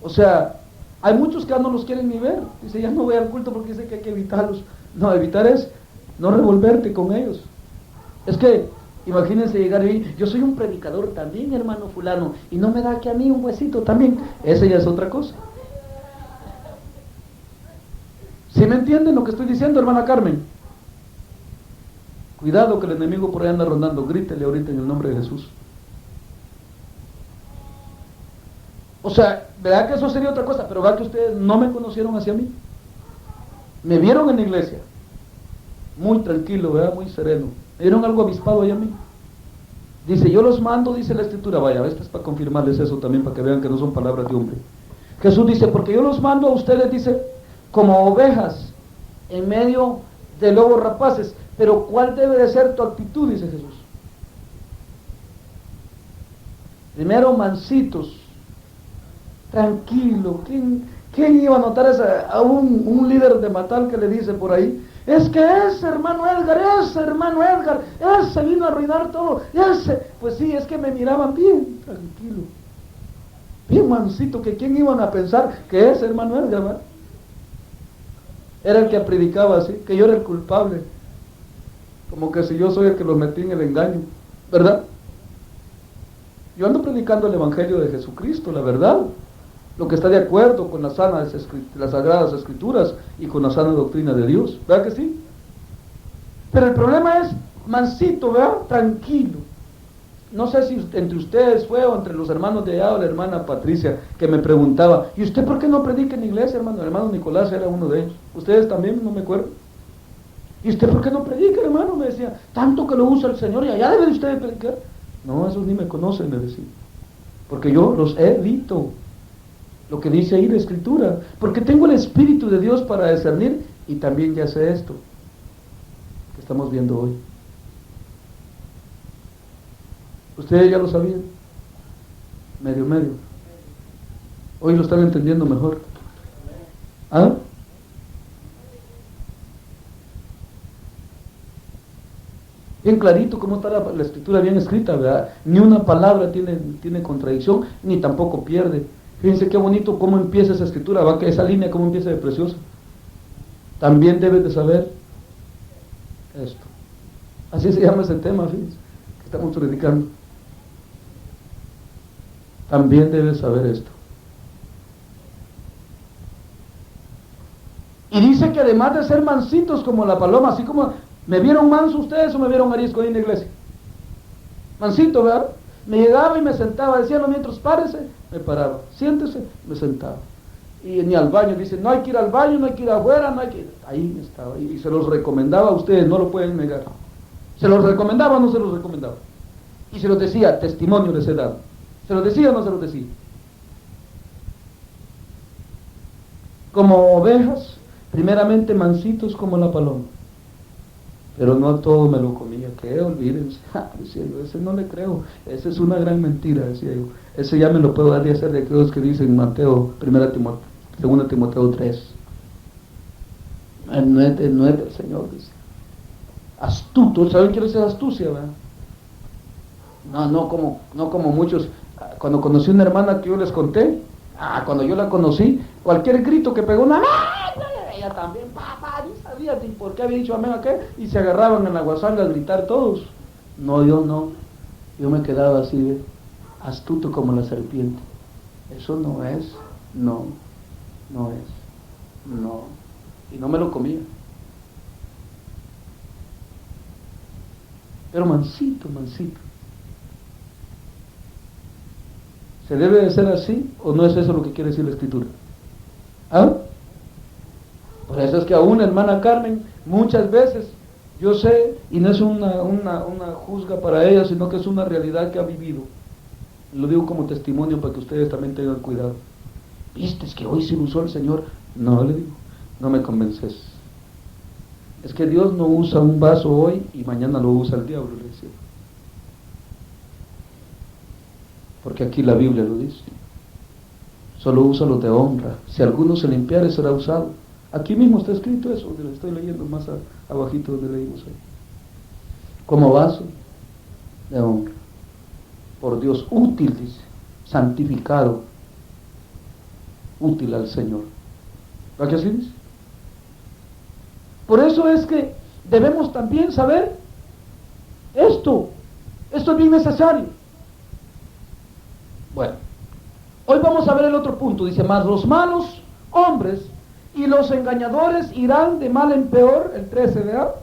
O sea, hay muchos que ya no los quieren ni ver. Dice, ya no voy al culto porque dice que hay que evitarlos. No, evitar es no revolverte con ellos. Es que, imagínense llegar ahí, yo soy un predicador también, hermano fulano, y no me da que a mí un huesito también. Esa ya es otra cosa. ¿Sí me entienden lo que estoy diciendo, hermana Carmen? Cuidado que el enemigo por ahí anda rondando. Grítele ahorita en el nombre de Jesús. O sea, ¿verdad que eso sería otra cosa? Pero ¿verdad que ustedes no me conocieron hacia mí? Me vieron en la iglesia, muy tranquilo, ¿verdad? Muy sereno. Me dieron algo avispado ahí a mí. Dice, yo los mando, dice la escritura, vaya, esto es para confirmarles eso también, para que vean que no son palabras de hombre. Jesús dice, porque yo los mando a ustedes, dice, como ovejas en medio de lobos rapaces. Pero ¿cuál debe de ser tu actitud? Dice Jesús. Primero, mansitos, tranquilo. ¿Quién iba a notar a un líder de Matal que le dice por ahí? Es que ese hermano Edgar, ese vino a arruinar todo, pues sí, es que me miraban bien tranquilo, bien mansito, que quién iban a pensar que ese hermano Edgar, ¿verdad? Era el que predicaba así, que yo era el culpable, como que si yo soy el que los metí en el engaño, ¿verdad? Yo ando predicando el evangelio de Jesucristo, la verdad, lo que está de acuerdo con las sagradas escrituras y con la sana doctrina de Dios, ¿verdad que sí? Pero el problema es mansito, ¿verdad? Tranquilo. No sé si entre ustedes fue o entre los hermanos de allá o la hermana Patricia que me preguntaba, ¿y usted por qué no predica en la iglesia, hermano? El hermano Nicolás era uno de ellos. Ustedes también, no me acuerdo. ¿Y usted por qué no predica, hermano? Me decía, tanto que lo usa el Señor y allá debe de usted predicar. No, esos ni me conocen, me decía. Porque yo los evito. Lo que dice ahí la escritura, porque tengo el Espíritu de Dios para discernir y también ya sé esto que estamos viendo hoy. Ustedes ya lo sabían, medio. Hoy lo están entendiendo mejor. ¿Ah? Bien clarito cómo está la escritura bien escrita, ¿verdad? Ni una palabra tiene contradicción, ni tampoco pierde. Fíjense qué bonito cómo empieza esa escritura, va que esa línea cómo empieza de preciosa. También debes de saber esto. Así se llama ese tema, fíjense, que estamos predicando. También debes saber esto. Y dice que además de ser mansitos como la paloma, así como me vieron manso ustedes o me vieron arisco ahí en la iglesia. Mansito, ¿verdad? Me llegaba y me sentaba, decía los mientras párese, me paraba, siéntese, me sentaba. Y ni al baño, dice, no hay que ir al baño, no hay que ir afuera, no hay que ir. Ahí estaba, y se los recomendaba a ustedes, no lo pueden negar. ¿Se los recomendaba o no se los recomendaba? Y se los decía, testimonio les he dado. ¿Se los decía o no se los decía? Como ovejas, primeramente mansitos como la paloma. Pero no todo me lo comía, que olvídense, decía yo, ese no le creo, esa es una gran mentira, decía yo, ese ya me lo puedo dar de hacer de aquellos que dicen Mateo, 2 Timoteo 3, no es del Señor, dice, astuto, ¿saben qué es astucia, verdad? No como muchos, cuando conocí una hermana que yo les conté, cuando yo la conocí, cualquier grito que pegó una, ella también, papá, ni sabía ni por qué había dicho amén a qué, y se agarraban en la guasanga a gritar todos. No, yo me quedaba así, astuto como la serpiente. Eso no es, no es, y no me lo comía. Pero mansito. ¿Se debe de ser así o no es eso lo que quiere decir la escritura? ¿Ah? Por eso es que aún, hermana Carmen, muchas veces, yo sé, y no es una juzga para ella, sino que es una realidad que ha vivido. Lo digo como testimonio para que ustedes también tengan cuidado. ¿Viste? Es que hoy se usó el Señor. No, le digo, no me convences. Es que Dios no usa un vaso hoy y mañana lo usa el diablo, le decía. porque aquí la Biblia lo dice. Solo úsalo de honra. Si alguno se limpiare, será usado. Aquí mismo está escrito eso, que lo estoy leyendo más abajito donde leímos ahí. Como vaso de honra. Por Dios, útil, dice, santificado, útil al Señor. ¿Para qué así dice? Por eso es que debemos también saber esto. Esto es bien necesario. Bueno, hoy vamos a ver el otro punto. Dice, mas los malos hombres y los engañadores irán de mal en peor. El 13, ¿verdad?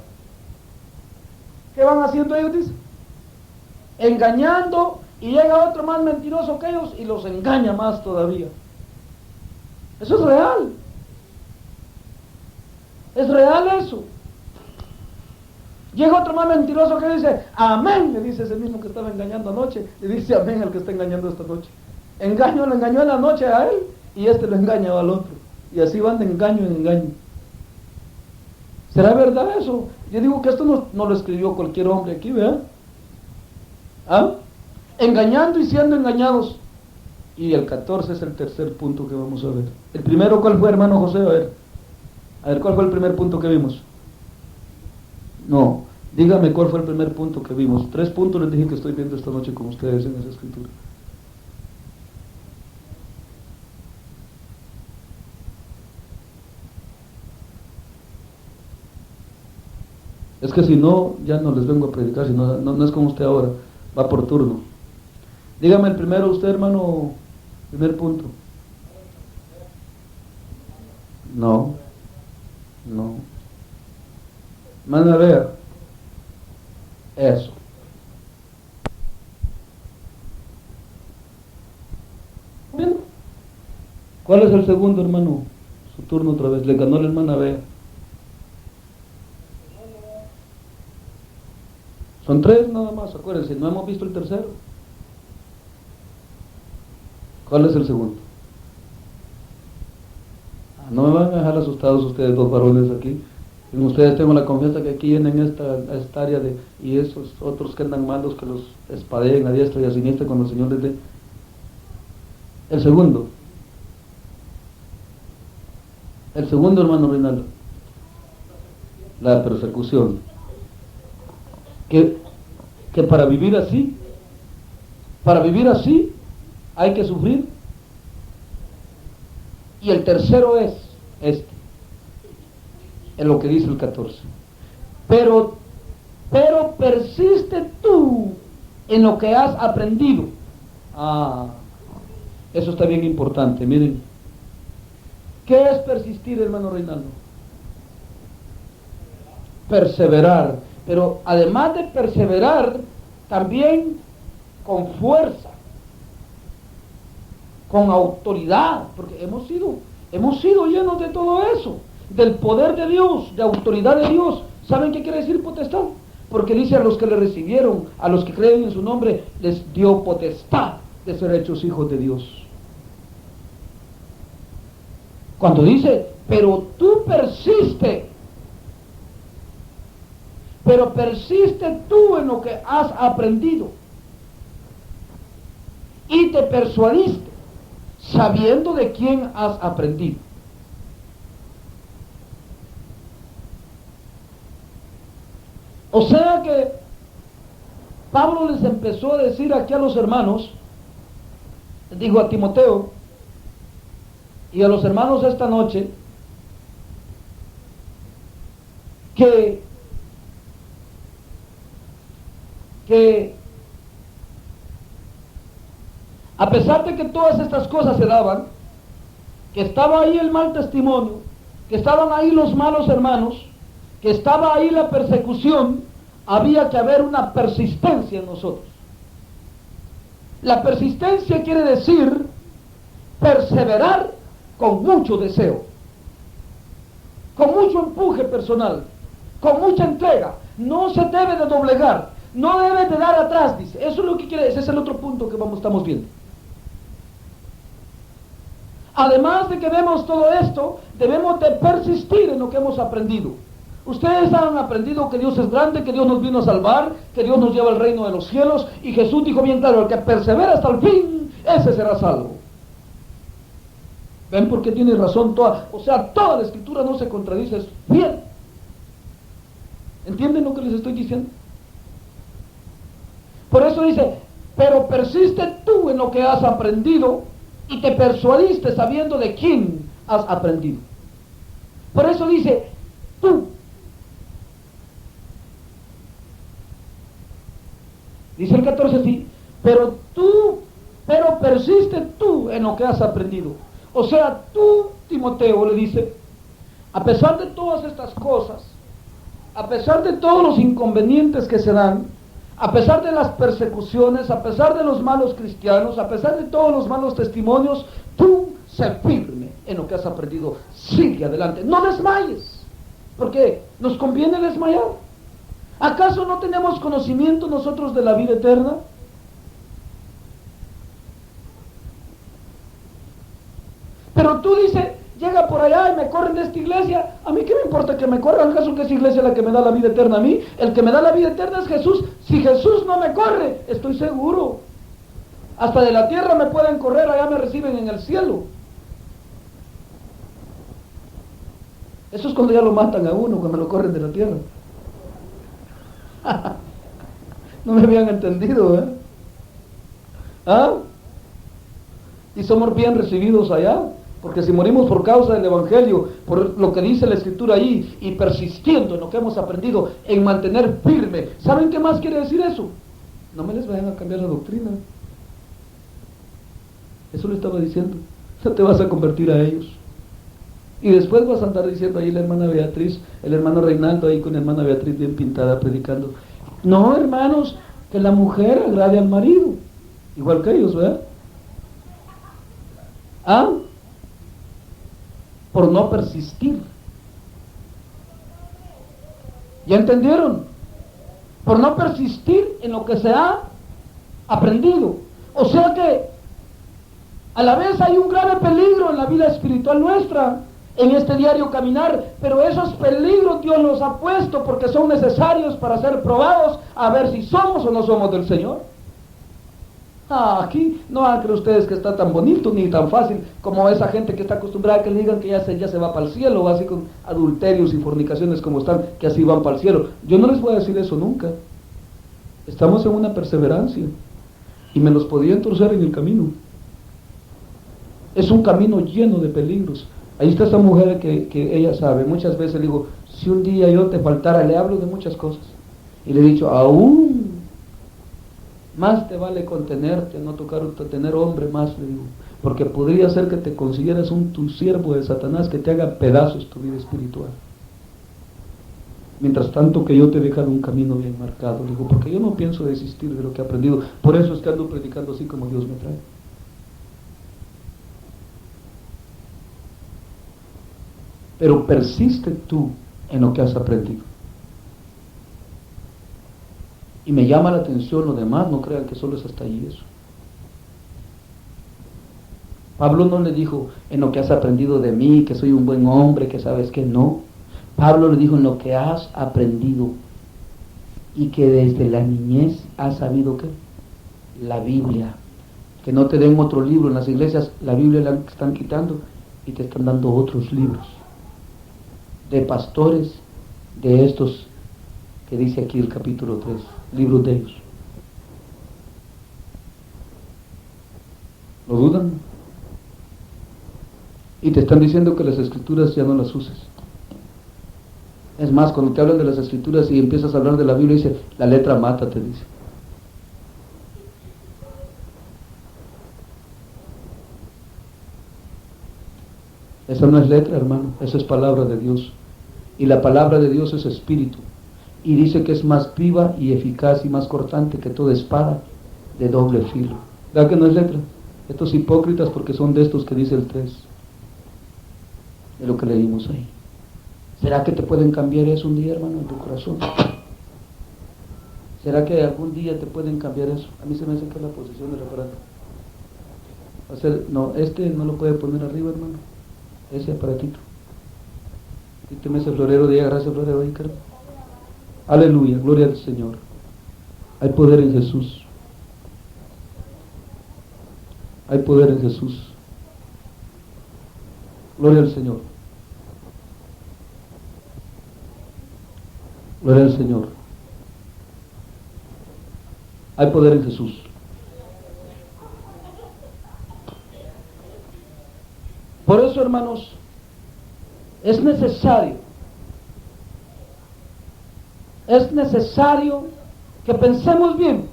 ¿Qué van haciendo ellos? Dice, engañando, y llega otro más mentiroso que ellos y los engaña más todavía. Eso es real. Es real eso. Llega otro más mentiroso que dice, amén, le dice ese mismo que estaba engañando anoche, le dice amén al que está engañando esta noche. Lo engañó en la noche a él, y este lo engaña al otro. Y así van de engaño en engaño. ¿Será verdad eso? Yo digo que esto no lo escribió cualquier hombre aquí, ¿verdad? ¿Ah? Engañando y siendo engañados. Y el 14 es el tercer punto que vamos a ver. El primero, ¿cuál fue, hermano José? A ver, ¿cuál fue el primer punto que vimos? No, dígame cuál fue el primer punto que vimos. 3 puntos les dije que estoy viendo esta noche con ustedes en esa escritura. Es que si no, ya no les vengo a predicar, si no, no es como usted ahora, va por turno. Dígame el primero usted, hermano, primer punto. No. Manda a ver. Eso. Bien. ¿Cuál es el segundo, hermano? Su turno otra vez. Le ganó la hermana Bea. Son 3 nada más, acuérdense, no hemos visto el tercero. ¿Cuál es el segundo? No me van a dejar asustados ustedes 2 varones aquí. En ustedes tengo la confianza que aquí vienen esta área y esos otros que andan malos que los espadeen a diestra y a siniestra cuando el Señor les dé. El segundo, hermano Reinaldo, la persecución. Que para vivir así hay que sufrir. Y el tercero es lo que dice el 14. Pero persiste tú en lo que has aprendido. Eso está bien importante, miren. ¿Qué es persistir, hermano Reinaldo? Perseverar. Pero además de perseverar, también con fuerza, con autoridad, porque hemos sido llenos de todo eso, del poder de Dios, de autoridad de Dios. ¿Saben qué quiere decir potestad? Porque dice, a los que le recibieron, a los que creen en su nombre, les dio potestad de ser hechos hijos de Dios. Cuando dice, pero tú persiste tú en lo que has aprendido y te persuadiste sabiendo de quién has aprendido. O sea que Pablo les empezó a decir aquí a los hermanos, dijo a Timoteo y a los hermanos esta noche, que a pesar de que todas estas cosas se daban, que estaba ahí el mal testimonio, que estaban ahí los malos hermanos, que estaba ahí la persecución, había que haber una persistencia en nosotros. La persistencia quiere decir perseverar con mucho deseo, con mucho empuje personal, con mucha entrega. No se debe de doblegar, no debe de dar atrás, dice. Eso es lo que quiere, ese es el otro punto que estamos viendo. Además de que vemos todo esto, debemos de persistir en lo que hemos aprendido. Ustedes han aprendido que Dios es grande, que Dios nos vino a salvar, que Dios nos lleva al reino de los cielos, y Jesús dijo bien claro, el que persevera hasta el fin, ese será salvo. ¿Ven por qué tiene razón toda? O sea, toda la escritura no se contradice, es fiel. ¿Entienden lo que les estoy diciendo? Por eso dice, pero persiste tú en lo que has aprendido y te persuadiste sabiendo de quién has aprendido. Por eso dice, tú. Dice el 14 así, pero persiste tú en lo que has aprendido. O sea, tú, Timoteo, le dice, a pesar de todas estas cosas, a pesar de todos los inconvenientes que se dan, a pesar de las persecuciones, a pesar de los malos cristianos, a pesar de todos los malos testimonios, tú sé firme en lo que has aprendido, sigue adelante, no desmayes, porque nos conviene desmayar. ¿Acaso no tenemos conocimiento nosotros de la vida eterna? Pero tú dices, llega por allá y me corren de esta iglesia, a mí qué me importa que me corran, ¿acaso que esa iglesia es la que me da la vida eterna a mí? El que me da la vida eterna es Jesús. Si Jesús no me corre, estoy seguro, hasta de la tierra me pueden correr, allá me reciben en el cielo. Eso es cuando ya lo matan a uno, cuando lo corren de la tierra. No me habían entendido, ¿eh? ¿Ah? Y somos bien recibidos allá, porque si morimos por causa del Evangelio, por lo que dice la Escritura ahí, y persistiendo en lo que hemos aprendido, en mantener firme, ¿saben qué más quiere decir eso? No me les vayan a cambiar la doctrina. Eso le estaba diciendo. No te vas a convertir a ellos. Y después vas a andar diciendo ahí la hermana Beatriz, el hermano Reinaldo ahí con la hermana Beatriz bien pintada predicando. No, hermanos, que la mujer agrade al marido, igual que ellos, ¿verdad? ¿Ah? Por no persistir. ¿Ya entendieron? Por no persistir en lo que se ha aprendido. O sea que a la vez hay un grave peligro en la vida espiritual nuestra, en este diario caminar, pero esos peligros Dios los ha puesto porque son necesarios para ser probados a ver si somos o no somos del Señor. Aquí no van a creer ustedes que está tan bonito ni tan fácil como esa gente que está acostumbrada a que le digan que ya se va para el cielo, así con adulterios y fornicaciones como están, que así van para el cielo. Yo no les voy a decir eso nunca. Estamos en una perseverancia y me los podían torcer en el camino. Es un camino lleno de peligros. Ahí está esa mujer que ella sabe. Muchas veces le digo, si un día yo te faltara, le hablo de muchas cosas. Y le he dicho, aún más te vale contenerte, no tocar tener hombre más, le digo. Porque podría ser que te consiguieras tu siervo de Satanás que te haga pedazos tu vida espiritual. Mientras tanto que yo te he dejado un camino bien marcado, le digo, porque yo no pienso desistir de lo que he aprendido. Por eso es que ando predicando así como Dios me trae. Pero persiste tú en lo que has aprendido. Y me llama la atención lo demás, no crean que solo es hasta ahí eso. Pablo no le dijo en lo que has aprendido de mí, que soy un buen hombre, que sabes que no. Pablo le dijo en lo que has aprendido y que desde la niñez has sabido que la Biblia, que no te den otro libro en las iglesias, la Biblia la están quitando y te están dando otros libros de pastores, de estos que dice aquí el capítulo 3, libros de ellos. ¿Lo dudan? Y te están diciendo que las escrituras ya no las uses. Es más, cuando te hablan de las escrituras y empiezas a hablar de la Biblia, dice, la letra mata, te dice. Esa no es letra, hermano, esa es palabra de Dios. Y la palabra de Dios es espíritu. Y dice que es más viva y eficaz y más cortante que toda espada de doble filo. ¿Verdad que no es letra? Estos hipócritas porque son de estos que dice el 3. De lo que leímos ahí. ¿Será que te pueden cambiar eso un día, hermano, en tu corazón? ¿Será que algún día te pueden cambiar eso? A mí se me hace que es la posición del aparato. No, este no lo puede poner arriba, hermano. Ese aparatito. Quíteme ese florero de ahí, agarra ese florero ahí, Carmen. Aleluya, gloria al Señor. Hay poder en Jesús. Hay poder en Jesús. Gloria al Señor. Gloria al Señor. Hay poder en Jesús. Por eso, hermanos, es necesario que pensemos bien,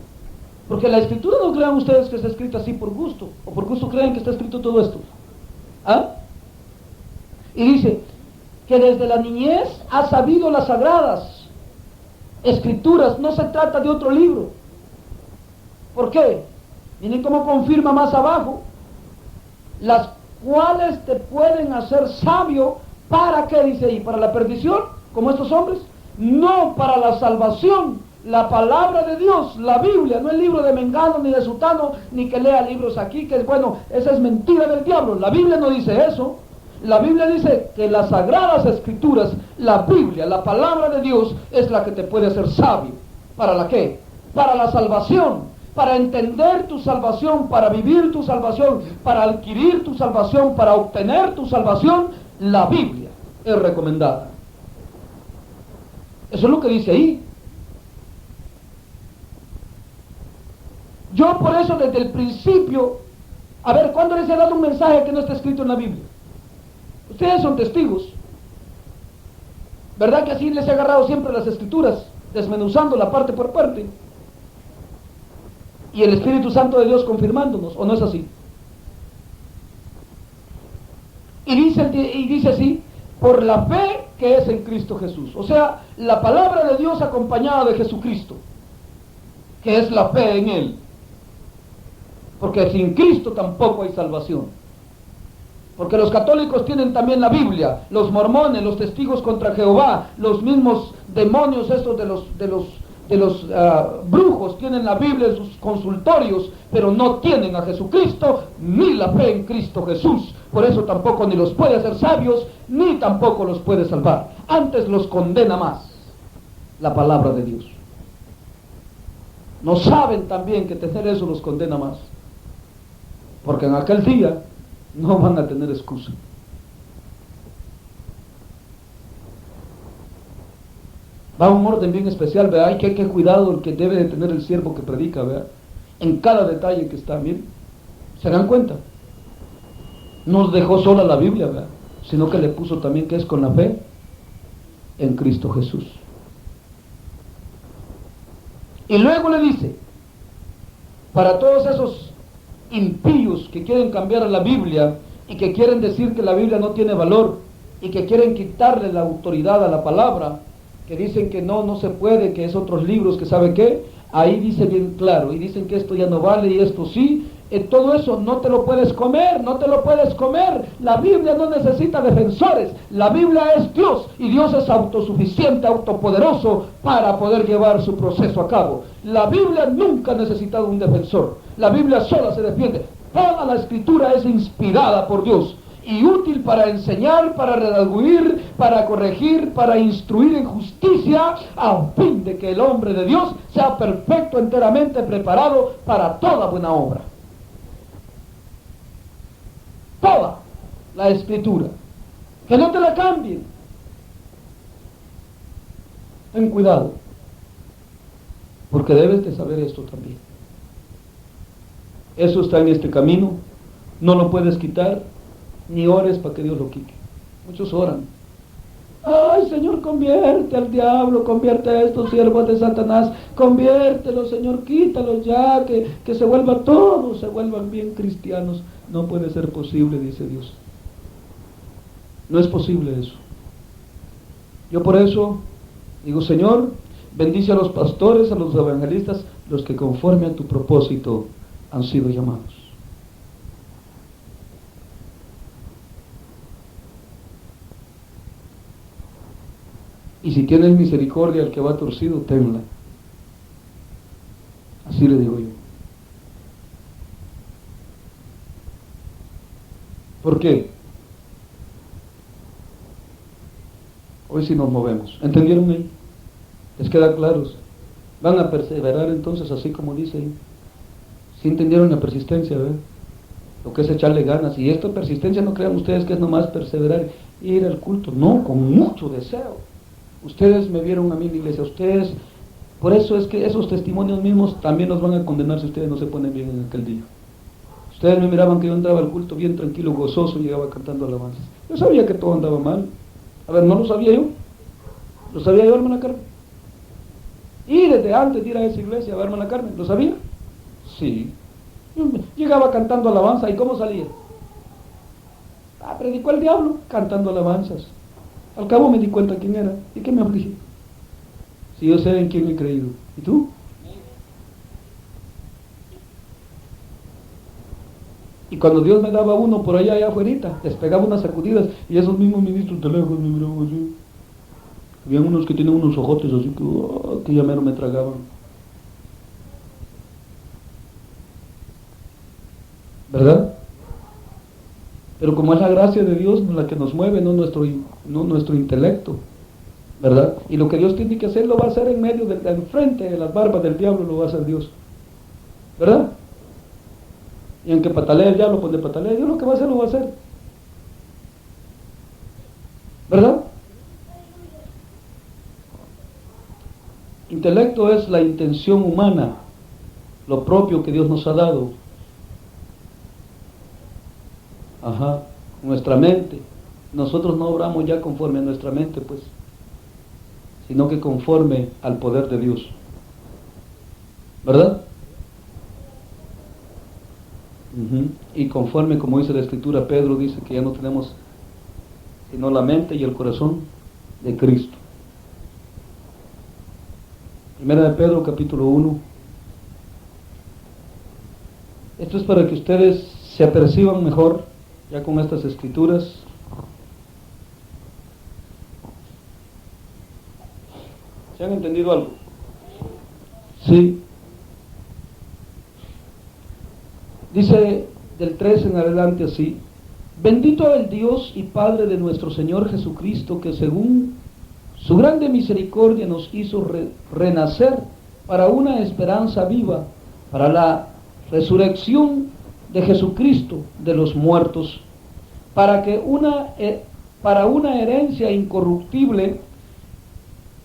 porque la Escritura no crean ustedes que está escrita así por gusto, o por gusto creen que está escrito todo esto. ¿Ah? Y dice que desde la niñez ha sabido las sagradas Escrituras, no se trata de otro libro. ¿Por qué? Miren cómo confirma más abajo, las cuales te pueden hacer sabio. ¿Para qué? Dice ahí, para la perdición, como estos hombres, no para la salvación. La palabra de Dios, la Biblia, no el libro de Mengano ni de Sutano, ni que lea libros aquí, que es bueno, esa es mentira del diablo. La Biblia no dice eso. La Biblia dice que las sagradas Escrituras, la Biblia, la palabra de Dios, es la que te puede hacer sabio. ¿Para la qué? Para la salvación, para entender tu salvación, para vivir tu salvación, para adquirir tu salvación, para obtener tu salvación. La Biblia es recomendada. Eso es lo que dice ahí. Yo por eso desde el principio, a ver, ¿cuándo les he dado un mensaje que no está escrito en la Biblia? Ustedes son testigos. ¿Verdad que así les he agarrado siempre las Escrituras, desmenuzándola parte por parte? Y el Espíritu Santo de Dios confirmándonos, ¿o no es así? Y dice así, por la fe que es en Cristo Jesús. O sea, la palabra de Dios acompañada de Jesucristo, que es la fe en Él. Porque sin Cristo tampoco hay salvación. Porque los católicos tienen también la Biblia, los mormones, los testigos contra Jehová, los mismos demonios estos de los brujos tienen la Biblia en sus consultorios, pero no tienen a Jesucristo ni la fe en Cristo Jesús. Por eso tampoco ni los puede hacer sabios, ni tampoco los puede salvar. Antes los condena más la palabra de Dios. No saben también que tener eso los condena más, porque en aquel día no van a tener excusa. Va un orden bien especial, ¿verdad? Hay que cuidado el que debe de tener el siervo que predica, ¿verdad? En cada detalle que está, bien. ¿Se dan cuenta? No dejó sola la Biblia, ¿verdad? Sino que le puso también que es con la fe en Cristo Jesús. Y luego le dice, para todos esos impíos que quieren cambiar a la Biblia y que quieren decir que la Biblia no tiene valor y que quieren quitarle la autoridad a la palabra, que dicen que no se puede, que es otros libros, que sabe qué, ahí dice bien claro, y dicen que esto ya no vale y esto sí, todo eso no te lo puedes comer, no te lo puedes comer. La Biblia no necesita defensores, la Biblia es Dios, y Dios es autosuficiente, autopoderoso para poder llevar su proceso a cabo. La Biblia nunca ha necesitado un defensor, la Biblia sola se defiende. Toda la Escritura es inspirada por Dios y útil para enseñar, para redarguir, para corregir, para instruir en justicia, a fin de que el hombre de Dios sea perfecto, enteramente preparado para toda buena obra. Toda la Escritura, que no te la cambien. Ten cuidado, porque debes de saber esto también. Eso está en este camino, no lo puedes quitar, ni ores para que Dios lo quite. Muchos oran. Ay, Señor, convierte al diablo, convierte a estos siervos de Satanás, conviértelo, Señor, quítalos ya, que se vuelvan todos, se vuelvan bien cristianos. No puede ser posible, dice Dios. No es posible eso. Yo por eso digo, Señor, bendice a los pastores, a los evangelistas, los que conforme a tu propósito han sido llamados. Y si tienes misericordia al que va torcido, tenla. Así le digo yo. ¿Por qué? Hoy sí nos movemos. ¿Entendieron ahí? ¿Les queda claro? Van a perseverar entonces, así como dice ahí. ¿Sí entendieron la persistencia, verdad? Lo que es echarle ganas. Y esta persistencia, no crean ustedes que es nomás perseverar, ir al culto. No, con mucho deseo. Ustedes me vieron a mí en la iglesia, ustedes... Por eso es que esos testimonios mismos también nos van a condenar si ustedes no se ponen bien en aquel día. Ustedes me miraban que yo entraba al culto bien tranquilo, gozoso, y llegaba cantando alabanzas. Yo sabía que todo andaba mal. A ver, ¿no lo sabía yo? ¿Lo sabía yo, hermana Carmen? Y desde antes de ir a esa iglesia, a ver, hermana Carmen, ¿lo sabía? Sí. Yo llegaba cantando alabanza, ¿y cómo salía? Predicó el diablo cantando alabanzas. Al cabo me di cuenta quién era. ¿Y qué me afligí? Si yo sé en quién he creído. ¿Y tú? Y cuando Dios me daba uno por allá afuera, les pegaba unas sacudidas, y esos mismos ministros de lejos me miraban así. Habían unos que tenían unos ojotes así que ya mero me tragaban. ¿Verdad? Pero como es la gracia de Dios la que nos mueve, no nuestro intelecto, ¿verdad? Y lo que Dios tiene que hacer lo va a hacer en medio frente de las barbas del diablo, lo va a hacer Dios, ¿verdad? Y aunque patalee el diablo, pues le patalee, Dios lo que va a hacer lo va a hacer, ¿verdad? Intelecto es la intención humana, lo propio que Dios nos ha dado. Ajá, nuestra mente. Nosotros no obramos ya conforme a nuestra mente, pues, sino que conforme al poder de Dios, ¿verdad? Y conforme, como dice la Escritura, Pedro dice que ya no tenemos sino la mente y el corazón de Cristo. Primera de Pedro, capítulo 1. Esto es para que ustedes se aperciban mejor ya con estas escrituras. ¿Se han entendido algo? Sí. Dice del 3 en adelante así: bendito el Dios y Padre de nuestro Señor Jesucristo, que según su grande misericordia nos hizo renacer para una esperanza viva, para la resurrección de Jesucristo de los muertos, para una herencia incorruptible,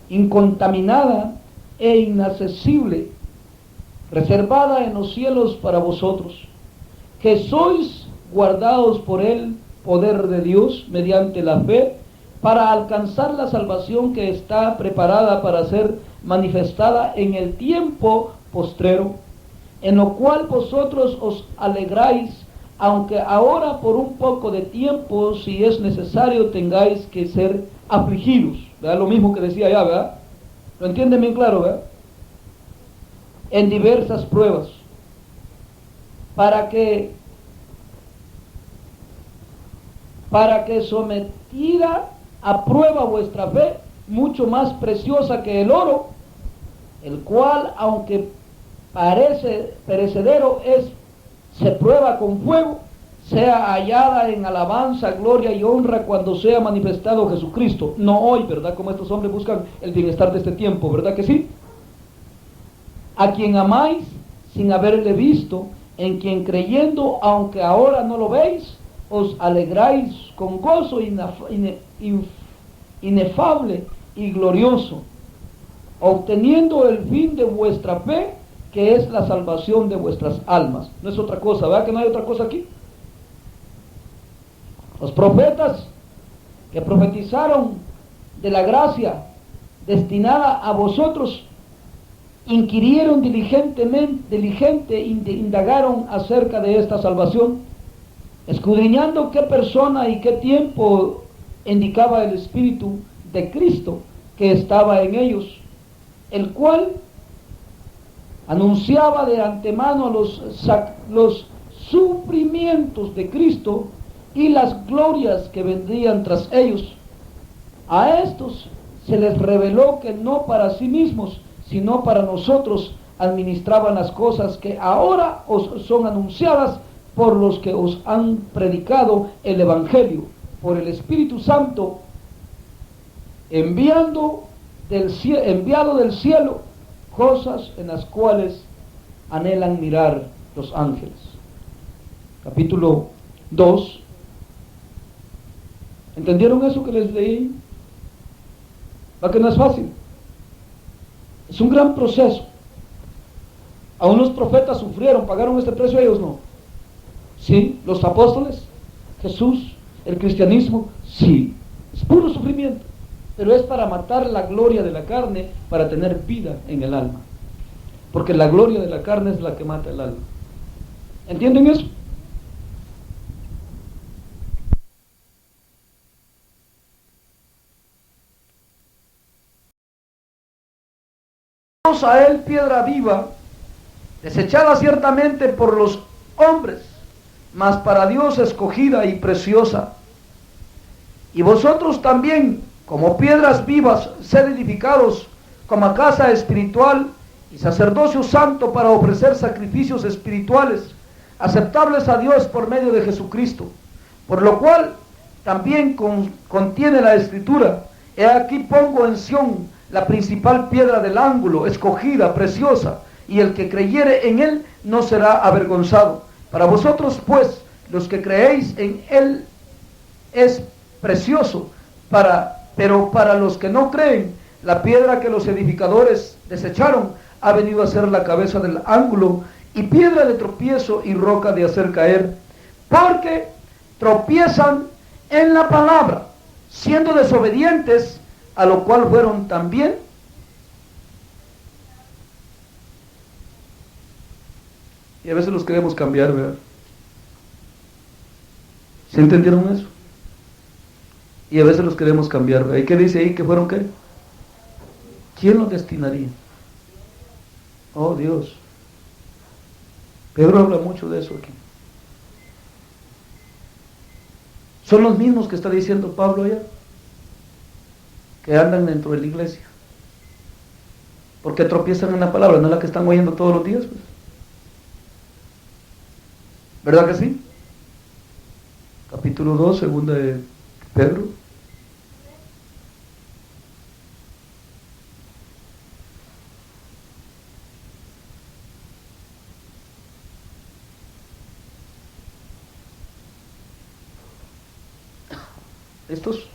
incontaminada e inaccesible, reservada en los cielos para vosotros, que sois guardados por el poder de Dios mediante la fe, para alcanzar la salvación que está preparada para ser manifestada en el tiempo postrero, en lo cual vosotros os alegráis, aunque ahora por un poco de tiempo, si es necesario, tengáis que ser afligidos. ¿Verdad? Lo mismo que decía allá, ¿verdad? ¿Lo entienden bien claro, verdad? En diversas pruebas, para que sometida a prueba vuestra fe, mucho más preciosa que el oro, el cual, aunque parece perecedero, se prueba con fuego, sea hallada en alabanza, gloria y honra cuando sea manifestado Jesucristo. No hoy, ¿verdad? Como estos hombres buscan el bienestar de este tiempo, ¿verdad que sí? A quien amáis sin haberle visto, en quien creyendo, aunque ahora no lo veis, os alegráis con gozo inefable y glorioso, obteniendo el fin de vuestra fe, que es la salvación de vuestras almas. No es otra cosa, ¿verdad que no hay otra cosa aquí? Los profetas que profetizaron de la gracia destinada a vosotros, indagaron acerca de esta salvación, escudriñando qué persona y qué tiempo indicaba el Espíritu de Cristo que estaba en ellos, el cual anunciaba de antemano los sufrimientos de Cristo y las glorias que vendrían tras ellos. A estos se les reveló que no para sí mismos, sino para nosotros administraban las cosas que ahora os son anunciadas por los que os han predicado el Evangelio, por el Espíritu Santo, enviado del cielo, cosas en las cuales anhelan mirar los ángeles. Capítulo 2. ¿Entendieron eso que les leí? ¿Va que no es fácil? Es un gran proceso. Aún los profetas sufrieron, pagaron este precio, ellos no. Sí, los apóstoles, Jesús, el cristianismo, sí, es puro sufrimiento, pero es para matar la gloria de la carne, para tener vida en el alma, porque la gloria de la carne es la que mata el alma. ¿Entienden eso? A él piedra viva, desechada ciertamente por los hombres, mas para Dios escogida y preciosa. Y vosotros también, como piedras vivas, sed edificados como casa espiritual y sacerdocio santo para ofrecer sacrificios espirituales aceptables a Dios por medio de Jesucristo. Por lo cual también contiene la Escritura: he aquí pongo en Sión la principal piedra del ángulo, escogida, preciosa, y el que creyere en él no será avergonzado. Para vosotros pues, los que creéis en él, es precioso, pero para los que no creen, la piedra que los edificadores desecharon ha venido a ser la cabeza del ángulo, y piedra de tropiezo y roca de hacer caer, porque tropiezan en la palabra, siendo desobedientes, a lo cual fueron también. Y a veces los queremos cambiar, ¿verdad? ¿Sí entendieron eso? Y a veces los queremos cambiar, ¿verdad? ¿Y qué dice ahí? ¿Que fueron qué? ¿Quién los destinaría? Oh, Dios. Pedro habla mucho de eso aquí. Son los mismos que está diciendo Pablo allá, que andan dentro de la iglesia, porque tropiezan en la palabra, no es la que están oyendo todos los días, pues. ¿Verdad que sí? Capítulo 2, segunda de Pedro. ¿Estos?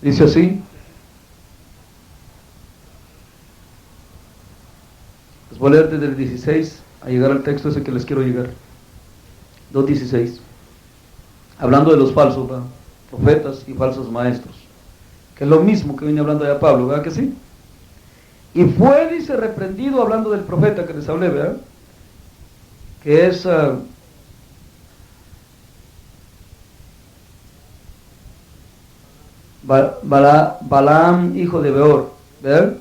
Dice así. Les voy a leer desde el 16 a llegar al texto ese que les quiero llegar. 2:16. Hablando de los falsos, ¿verdad? Profetas y falsos maestros, que es lo mismo que viene hablando ya Pablo, ¿verdad que sí? Y fue, dice, reprendido, hablando del profeta que les hablé, ¿verdad? Que es Balaam, hijo de Beor, ¿verdad?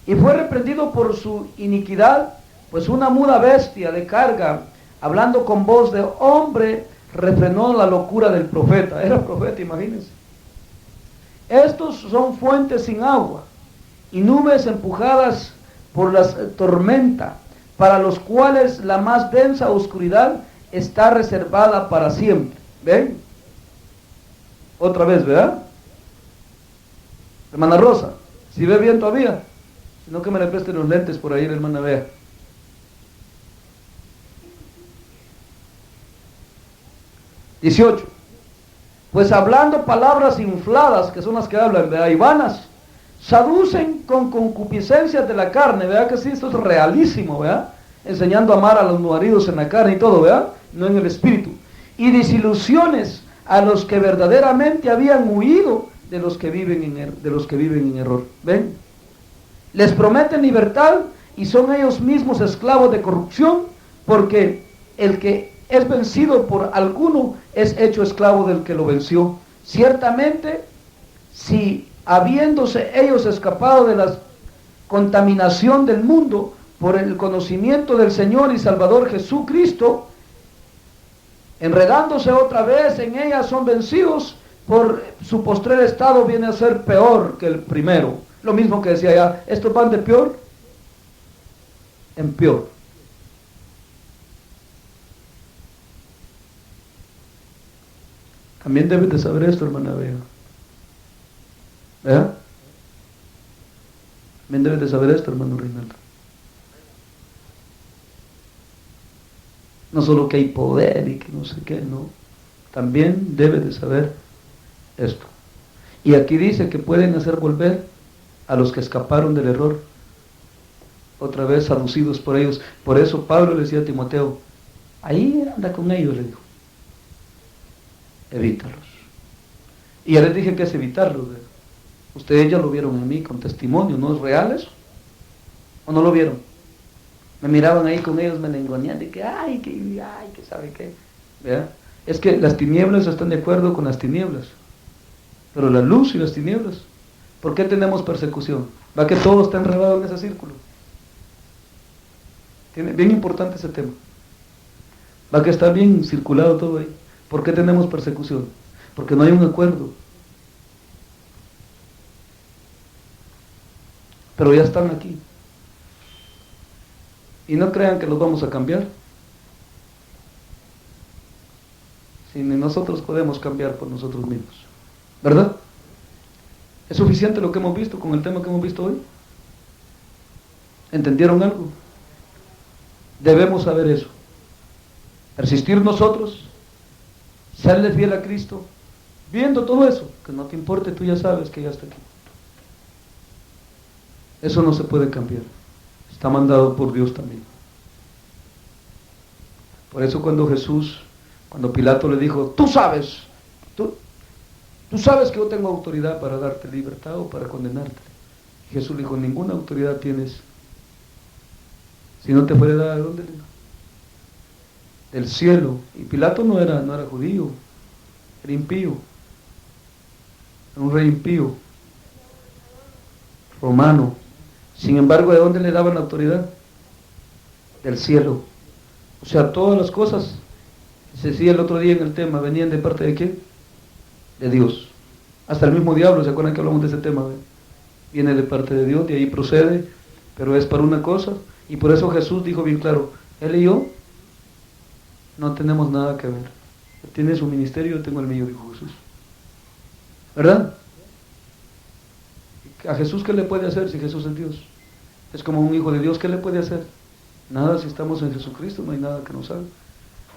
Y fue reprendido por su iniquidad, pues una muda bestia de carga, hablando con voz de hombre, refrenó la locura del profeta. Era profeta, imagínense. Estos son fuentes sin agua y nubes empujadas por las tormenta, para los cuales la más densa oscuridad está reservada para siempre. ¿Ven? Otra vez, ¿verdad? Hermana Rosa, si ve bien todavía, si no que me le presten los lentes por ahí, la hermana vea. Pues hablando palabras infladas, que son las que hablan, ¿verdad? Y vanas, seducen con concupiscencias de la carne, ¿verdad que sí? Esto es realísimo, ¿verdad? Enseñando a amar a los maridos en la carne y todo, ¿verdad? No en el espíritu. Y desilusiones a los que verdaderamente habían huido de los que viven en error. ¿Ven? Les prometen libertad y son ellos mismos esclavos de corrupción, porque el que es vencido por alguno es hecho esclavo del que lo venció. Ciertamente, si habiéndose ellos escapado de la contaminación del mundo por el conocimiento del Señor y Salvador Jesucristo, enredándose otra vez en ella, son vencidos, por su postrer estado viene a ser peor que el primero. Lo mismo que decía ya, estos van de peor en peor. También debes de saber esto, hermana Bea, ¿verdad? También debes de saber esto, hermano Reinaldo. No solo que hay poder y que no sé qué, no. También debes de saber esto. Y aquí dice que pueden hacer volver a los que escaparon del error, otra vez seducidos por ellos. Por eso Pablo le decía a Timoteo, ahí anda con ellos, le dijo, evítalos. Y ya les dije que es evitarlos. Ustedes ya lo vieron en mí con testimonio, ¿no es real eso? ¿O no lo vieron? Me miraban ahí con ellos, me lengoneaban de que, ay, que sabe qué. ¿Verdad? Es que las tinieblas están de acuerdo con las tinieblas, pero la luz y las tinieblas. ¿Por qué tenemos persecución? Va que todo está enredado en ese círculo. Bien importante ese tema. Va que está bien circulado todo ahí. ¿Por qué tenemos persecución? Porque no hay un acuerdo. Pero ya están aquí. Y no crean que los vamos a cambiar. Si ni nosotros podemos cambiar por nosotros mismos. ¿Verdad? ¿Es suficiente lo que hemos visto con el tema que hemos visto hoy? ¿Entendieron algo? Debemos saber eso. Persistir nosotros, serle fiel a Cristo, viendo todo eso, que no te importe, tú ya sabes que ya está aquí. Eso no se puede cambiar. Está mandado por Dios también. Por eso cuando Pilato le dijo, tú sabes que yo tengo autoridad para darte libertad o para condenarte. Y Jesús le dijo, ninguna autoridad tienes. Si no te fuera dada, ¿de dónde le dijo? Del cielo. Y Pilato no era judío, era impío. Era un rey impío, romano. Sin embargo, ¿de dónde le daban la autoridad? Del cielo. O sea, todas las cosas, se decía el otro día en el tema, venían de parte de ¿quién? De Dios. Hasta el mismo diablo, ¿se acuerdan que hablamos de ese tema? Viene de parte de Dios, de ahí procede, pero es para una cosa. Y por eso Jesús dijo bien claro, él y yo no tenemos nada que ver. Él tiene su ministerio, yo tengo el mío, dijo Jesús. ¿Verdad? ¿A Jesús qué le puede hacer si Jesús es Dios? Es como un hijo de Dios, ¿qué le puede hacer? Nada, si estamos en Jesucristo no hay nada que nos haga.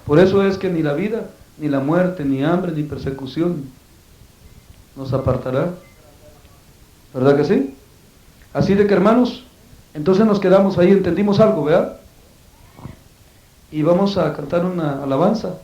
Por eso es que ni la vida, ni la muerte, ni hambre, ni persecución nos apartará. ¿Verdad que sí? Así de que, hermanos, entonces nos quedamos ahí, entendimos algo, ¿verdad? Y vamos a cantar una alabanza.